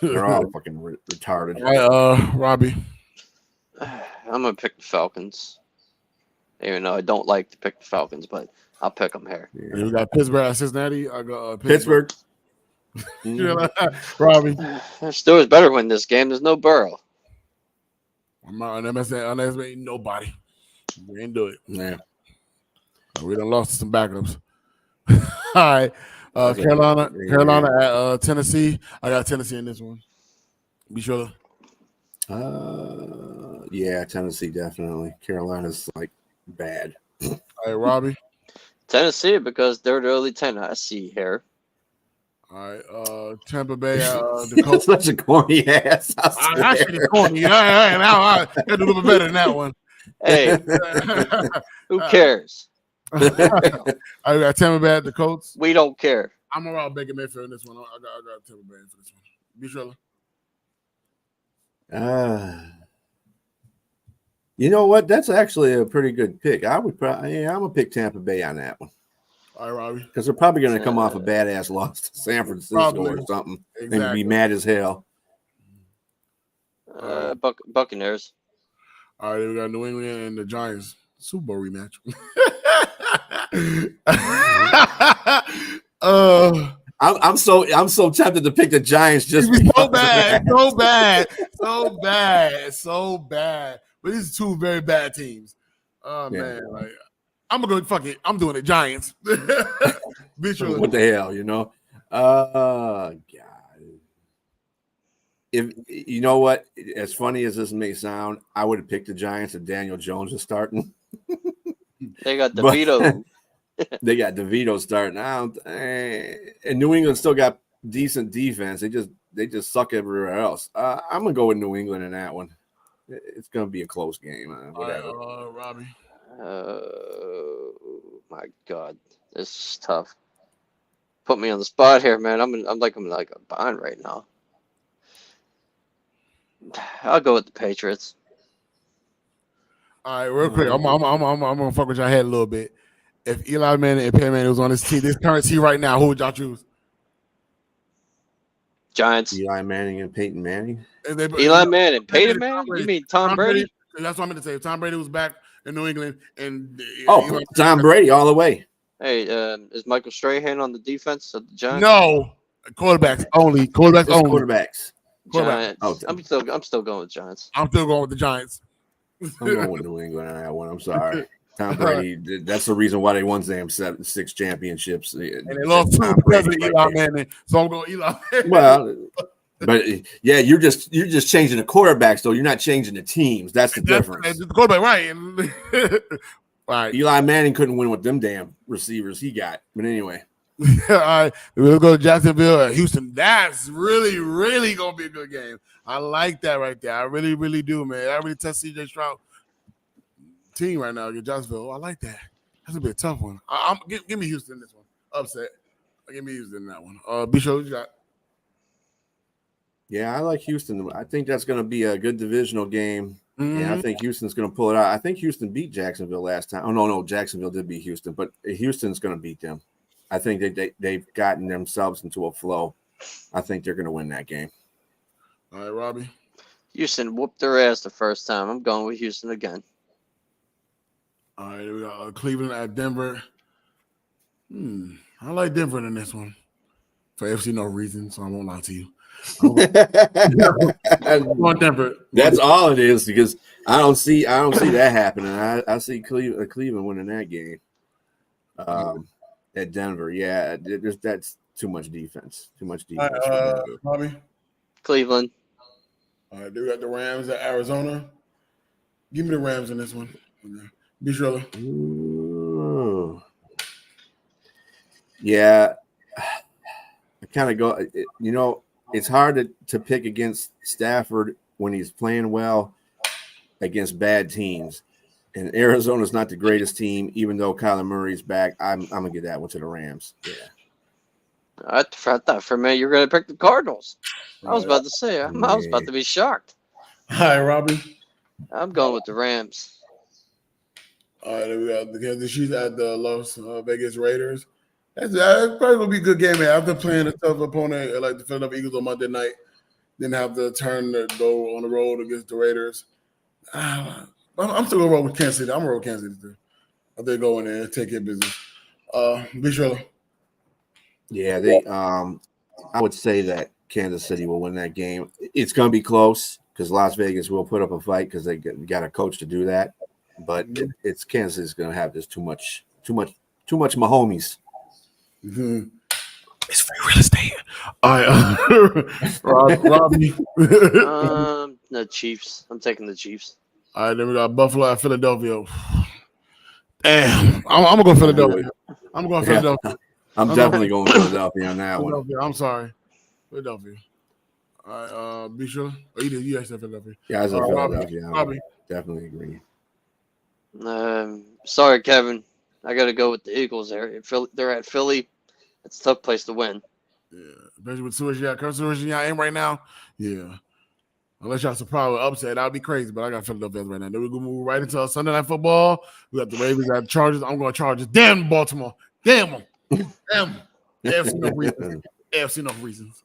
Speaker 2: they're all fucking retarded.
Speaker 1: Robbie,
Speaker 3: I'm gonna pick the Falcons. Even though I don't like to pick the Falcons, but I'll pick them here.
Speaker 1: Yeah. We got Pittsburgh at Cincinnati. I got
Speaker 2: Pittsburgh.
Speaker 1: Robbie.
Speaker 3: Steelers better win this game. There's no Burrow.
Speaker 1: I'm not underestimating nobody. We ain't do it.
Speaker 2: Yeah.
Speaker 1: We done lost some backups. All right. Carolina at Tennessee. I got Tennessee in this one. Be sure.
Speaker 2: Yeah, Tennessee definitely. Carolina's like bad.
Speaker 1: All right, Robbie.
Speaker 3: Tennessee because they're the early 10 I see here.
Speaker 1: All right, Tampa Bay. The
Speaker 2: Colts. Such a corny ass.
Speaker 1: I should be corny. I got to do a little bit better than that one.
Speaker 3: Hey, who cares?
Speaker 1: I got Tampa Bay at the Colts.
Speaker 3: We don't care.
Speaker 1: I'm around Baker Mayfield in this one. I got Tampa Bay for this one. Be sure.
Speaker 2: You know what? That's actually a pretty good pick. I'm gonna pick Tampa Bay on that one.
Speaker 1: All right, Robbie.
Speaker 2: Because they're probably going to come off a badass loss to San Francisco or something and be mad as hell.
Speaker 3: Buccaneers.
Speaker 1: All right, we got New England and the Giants Super Bowl rematch.
Speaker 2: I'm so tempted to pick the Giants just
Speaker 1: so bad. But these are two very bad teams. Oh man, like I'm gonna go fuck it. I'm doing it. Giants.
Speaker 2: What the hell, you know? God. If you know what, as funny as this may sound, I would have picked the Giants if Daniel Jones is starting.
Speaker 3: They got DeVito.
Speaker 2: They got DeVito starting out, and New England still got decent defense. They just suck everywhere else. I'm gonna go with New England in that one. It's gonna be a close game. Whatever.
Speaker 1: All right, Robbie.
Speaker 3: My God, this is tough. Put me on the spot here, man. I'm like a bind right now. I'll go with the Patriots.
Speaker 1: All right, real quick. I'm gonna fuck with your head a little bit. If Eli Manning and Peyton Manning was on this team, this current team right now, who would y'all choose?
Speaker 3: Giants.
Speaker 2: Eli Manning and Peyton Manning.
Speaker 3: Eli Manning, Peyton Manning. You mean Tom Brady?
Speaker 1: That's what I meant to say. If Tom Brady was back in New England, and
Speaker 2: Tom Brady all the way.
Speaker 3: Hey, is Michael Strahan on the defense of the Giants?
Speaker 1: No, quarterbacks only.
Speaker 2: Quarterbacks.
Speaker 3: Giants. I'm still going with Giants.
Speaker 1: I'm still going with the Giants.
Speaker 2: I'm going with New England on that one. I'm sorry. Tom Brady, that's the reason why they won them 6 championships. And
Speaker 1: they lost 2 because of Eli Manning. So I'm going Eli Manning.
Speaker 2: Well, but yeah, you're just changing the quarterbacks, though. You're not changing the teams. That's the difference.
Speaker 1: That's the quarterback, right? Right.
Speaker 2: Eli Manning couldn't win with them damn receivers he got. But anyway.
Speaker 1: All right, we'll go to Jacksonville and Houston. That's really, really gonna be a good game. I like that right there. I really, really do, man. I really test CJ Stroud team right now against Jacksonville. I like that. That's gonna be a tough one. Give me Houston in this one. Upset. Give me Houston in that one. Bishop, what you got?
Speaker 2: Yeah, I like Houston. I think that's going to be a good divisional game.
Speaker 1: Mm-hmm.
Speaker 2: Yeah, I think Houston's going to pull it out. I think Houston beat Jacksonville last time. Oh, no, Jacksonville did beat Houston, but Houston's going to beat them. I think they've gotten themselves into a flow. I think they're going to win that game.
Speaker 1: All right, Robbie.
Speaker 3: Houston whooped their ass the first time. I'm going with Houston again.
Speaker 1: All right, we got Cleveland at Denver. I like Denver in this one for FC no reason, so I won't lie to you. I want Denver.
Speaker 2: That's all it is because I don't see that happening. I see Cleveland winning that game. At Denver, yeah, that's too much defense. Too much defense.
Speaker 1: Bobby?
Speaker 3: Cleveland.
Speaker 1: All right, we got the Rams at Arizona. Give me the Rams in this one. Be sure.
Speaker 2: Yeah, I kind of go. It's hard to pick against Stafford when he's playing well against bad teams. And Arizona's not the greatest team, even though Kyler Murray's back. I'm gonna give that one to the Rams. Yeah.
Speaker 3: I thought for a minute you were gonna pick the Cardinals. I was about to say I was about to be shocked.
Speaker 1: Hi, Robbie.
Speaker 3: I'm going with the Rams.
Speaker 1: All right, we got the Kansas Chiefs at the Las Vegas Raiders. That's probably gonna be a good game, man. After playing a tough opponent like the Philadelphia Eagles on Monday night, then have to go on the road against the Raiders. I'm still gonna roll with Kansas City. I'm gonna roll with Kansas City too. I think go in there and take care of business. Be sure.
Speaker 2: Yeah, I would say that Kansas City will win that game. It's gonna be close because Las Vegas will put up a fight because they got a coach to do that. But it's Kansas City's gonna have just too much Mahomes.
Speaker 1: Mm-hmm. It's free real estate. All right, Robbie.
Speaker 3: The Chiefs. I'm taking the Chiefs.
Speaker 1: All right, then we got Buffalo at Philadelphia. Damn, I'm gonna go Philadelphia. I'm going Philadelphia.
Speaker 2: I'm definitely going Philadelphia on that one.
Speaker 1: I'm sorry, Philadelphia. All right, be sure. Oh, you actually said Philadelphia.
Speaker 2: Yeah, I said Philadelphia.
Speaker 1: Robbie.
Speaker 2: Definitely agree.
Speaker 3: Sorry, Kevin. I got to go with the Eagles there. They're at Philly. It's a tough place to win.
Speaker 1: Yeah, especially with Suicide in right now. Yeah. Unless y'all surprised with upset, that would be crazy. But I got Philadelphia right now. Then we're going to move right into Sunday Night Football. We got the Ravens, got the Chargers. I'm going Chargers. Damn Baltimore. Damn them. Damn them. AFC no reasons. AFC no reasons.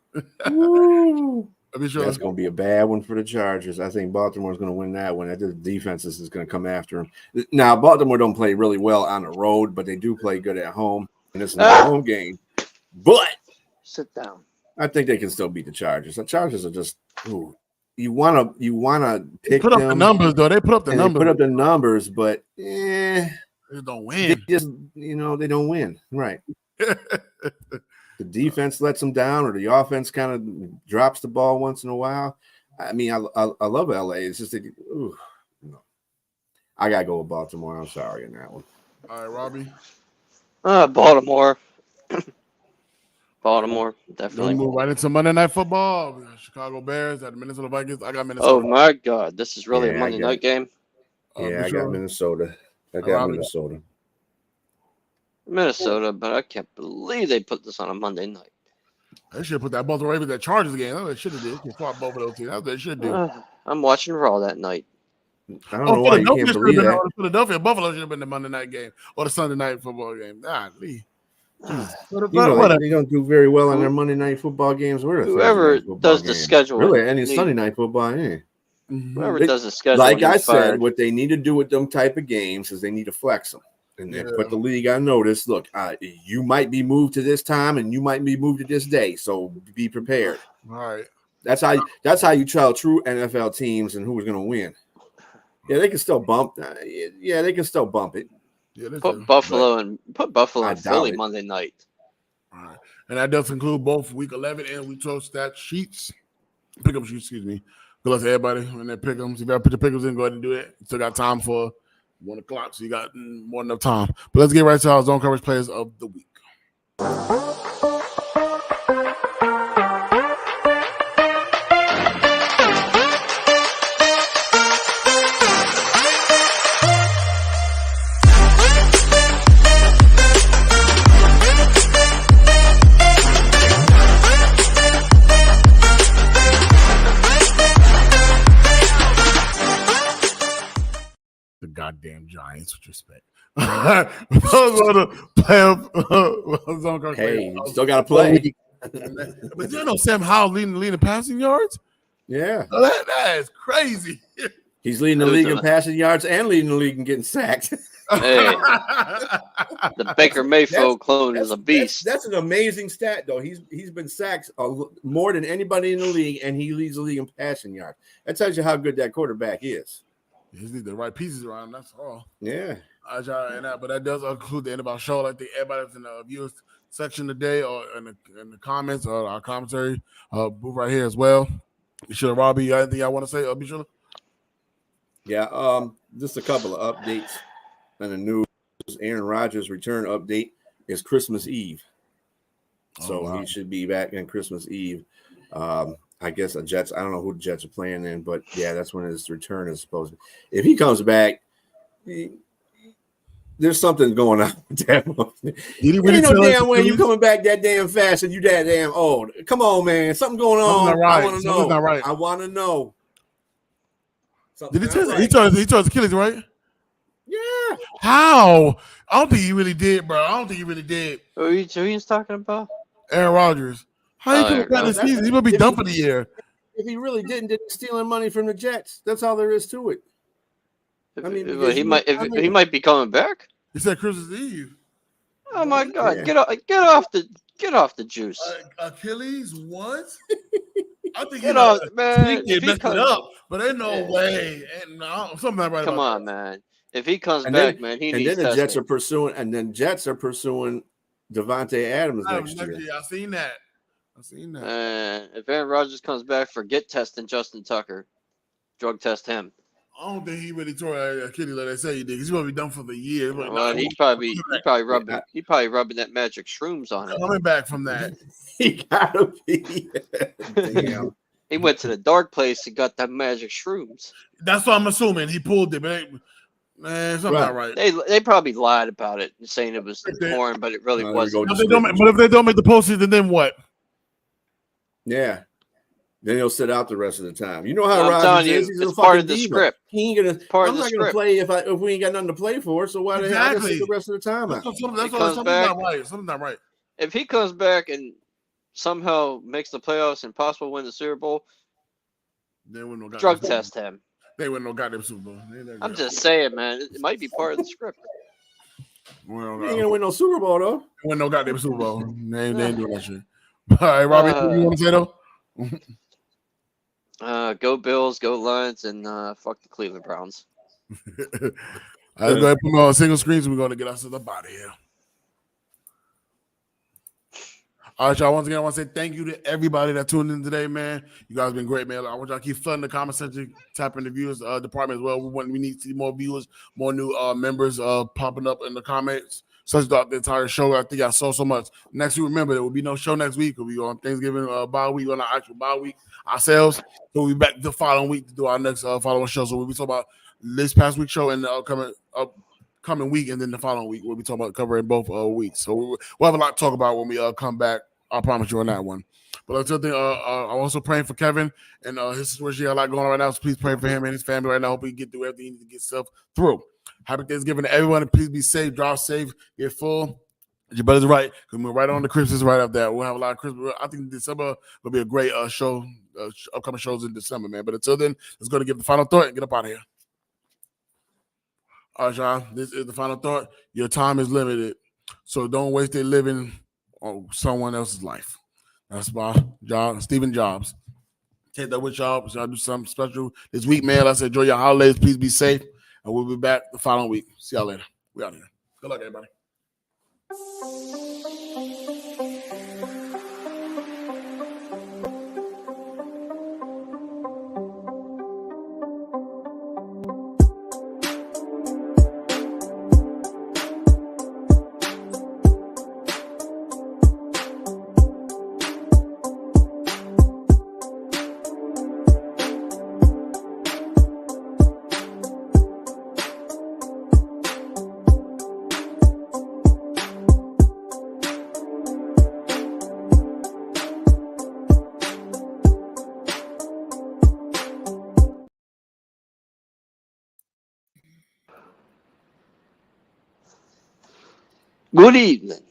Speaker 2: That's going to be a bad one for the Chargers. I think Baltimore's going to win that one. The defense is going to come after them. Now, Baltimore don't play really well on the road, but they do play good at home, and it's a home game. But
Speaker 3: sit down.
Speaker 2: I think they can still beat the Chargers. The Chargers are just you wanna pick
Speaker 1: put up
Speaker 2: them.
Speaker 1: the numbers though. They put up the numbers.
Speaker 2: They put up the numbers, but
Speaker 1: they don't win.
Speaker 2: They just they don't win. Right. The defense lets them down, or the offense kind of drops the ball once in a while. I mean, I love LA. It's just I gotta go with Baltimore. I'm sorry in that one.
Speaker 1: All right, Robbie.
Speaker 3: Baltimore. Baltimore, definitely.
Speaker 1: We move right into Monday Night Football. Chicago Bears at the Minnesota Vikings. I got Minnesota.
Speaker 3: Oh my God, this is really a Monday night game.
Speaker 2: I got Minnesota. I got Minnesota.
Speaker 3: Minnesota, but I can't believe they put this on a Monday night.
Speaker 1: They should put that Baltimore Ravens that Chargers game. That's what they should have did. They fought both of those teams. That's what they should do.
Speaker 3: I'm watching Raw that night.
Speaker 2: I don't know why you can't believe that.
Speaker 1: Philadelphia Buffalo should have been the Monday night game or the Sunday night football game. Lee.
Speaker 2: They don't do very well on their Monday night football games.
Speaker 3: Whoever does the schedule,
Speaker 2: really, and it's Sunday night football.
Speaker 3: Whoever does the schedule,
Speaker 2: like I said, what they need to do with them type of games is they need to flex them and then put the league on notice. Look, you might be moved to this time, and you might be moved to this day, so be prepared.
Speaker 1: All right,
Speaker 2: that's how you tell true NFL teams and who's going to win. Yeah, they can still bump. Yeah, they can still bump it.
Speaker 1: Yeah,
Speaker 3: put Buffalo and Philly Monday night.
Speaker 1: All right. And that does include both Week 11 and Week 12 stat sheets. Pick-up sheets, excuse me. Good luck to everybody when they pick them. So if you got to put your pick-ups in, go ahead and do it. You still got time for 1 o'clock, so you got more than enough time. But let's get right to our zone coverage players of the week. Goddamn Giants, with respect.
Speaker 2: Hey, still got to play.
Speaker 1: But you know Sam Howell leading passing yards?
Speaker 2: Yeah.
Speaker 1: That is crazy.
Speaker 2: He's leading the league in passing yards and leading the league in getting sacked.
Speaker 3: Hey, the Baker Mayfield clone is a beast.
Speaker 2: That's an amazing stat, though. He's been sacked more than anybody in the league, and he leads the league in passing yards. That tells you how good that quarterback is.
Speaker 1: He needs the right pieces around. That's all.
Speaker 2: Yeah.
Speaker 1: But that does include the end of our show. I think everybody's in the viewers section today, or in the comments, or our commentary booth right here as well. Be sure, Robbie, you got anything I want to say? Be sure.
Speaker 2: Yeah. Just a couple of updates on the news. Aaron Rodgers' return update is Christmas Eve, so he should be back on Christmas Eve. I guess the Jets. I don't know who the Jets are playing in, but yeah, that's when his return is supposed to be. If he comes back, there's something going on with that. You really no damn way you coming back that damn fast and you that damn old. Come on, man. Something going on.
Speaker 1: Right.
Speaker 2: I want to know.
Speaker 1: Not right.
Speaker 2: I want to know.
Speaker 1: Did he tell he tore his Achilles, right?
Speaker 2: Yeah.
Speaker 1: How? I don't think he really did, bro. I don't think he really did.
Speaker 3: Who he's talking about?
Speaker 1: Aaron Rodgers. How you coming back this season? He's gonna be done for the year.
Speaker 2: If he really didn't stealing money from the Jets, that's all there is to it.
Speaker 3: I mean, he might be coming back.
Speaker 1: He said Christmas Eve.
Speaker 3: Oh my God! Yeah. Get off the juice.
Speaker 1: Achilles, what? I think
Speaker 3: get off, man.
Speaker 1: He messed it up, but ain't no way. Something not right.
Speaker 3: Come on, man. If he comes back, man, he needs.
Speaker 2: And then the Jets are pursuing Devontae Adams next year.
Speaker 1: I seen that.
Speaker 3: If Aaron Rodgers comes back, forget testing Justin Tucker. Drug test him.
Speaker 1: I don't think he really tore Achilles like they say he did. He's gonna be done for the year.
Speaker 3: Well, he probably rubbing that magic shrooms on him.
Speaker 1: Coming back from that,
Speaker 2: he gotta be.
Speaker 3: Damn. He went to the dark place and got that magic shrooms.
Speaker 1: That's what I'm assuming. He pulled it, but man, something not right.
Speaker 3: They probably lied about it, saying it was porn, but it really wasn't.
Speaker 1: But if they don't make the postseason, then what?
Speaker 2: Yeah. Then he'll sit out the rest of the time. You know how
Speaker 3: Rodgers is. He's
Speaker 2: it's
Speaker 3: part of the script.
Speaker 2: He ain't gonna. I'm not gonna play if we ain't got nothing to play for. So why the hell I sit the rest of the time out?
Speaker 1: Something's not right. Something's not right.
Speaker 3: If he comes back and somehow makes the playoffs and possibly win the Super Bowl,
Speaker 1: They wouldn't know
Speaker 3: drug
Speaker 1: goddamn-
Speaker 3: test him.
Speaker 1: They wouldn't know goddamn Super Bowl.
Speaker 3: I'm just saying, man. It might be part of the script.
Speaker 1: Well,
Speaker 2: He ain't gonna win no Super Bowl though.
Speaker 1: wouldn't know goddamn Super Bowl. They ain't doing that shit. All right, Robbie, what you want to say though?
Speaker 3: Go Bills, go Lions, and fuck the Cleveland Browns.
Speaker 1: All right, let's go ahead and put them on single screens. We're going to get us to the body here. All right, y'all. Once again, I want to say thank you to everybody that tuned in today, man. You guys been great, man. I want y'all to keep flooding the comment section, tapping the viewers department as well. We need to see more viewers, more new members popping up in the comments. Such throughout the entire show. I think I saw so much. Next week, remember, there will be no show next week. We'll be on Thanksgiving bye week, on our actual bye week ourselves. So we'll be back the following week to do our next following show. So we'll be talking about this past week's show and the upcoming week, and then the following week we'll be talking about covering both weeks. So we'll have a lot to talk about when we come back. I promise you on that one. But until then, I'm also praying for Kevin and his situation. He got a lot going on right now, so please pray for him and his family right now. Hope he can get through everything he needs to get stuff through. Happy Thanksgiving to everyone, and please be safe, drive safe, get full. Your brother's right, because we're right on the Christmas right up there. We'll have a lot of Christmas. I think December will be a great show, upcoming shows in December, man. But until then, let's go to give the final thought and get up out of here. All right, y'all, this is the final thought. Your time is limited, so don't waste it living on someone else's life. That's by Stephen Jobs. Take that with y'all. So I'll do something special this week, man. Like I said, enjoy your holidays. Please be safe. And we'll be back the following week. See y'all later. We out here. Good luck, everybody.
Speaker 3: Good evening.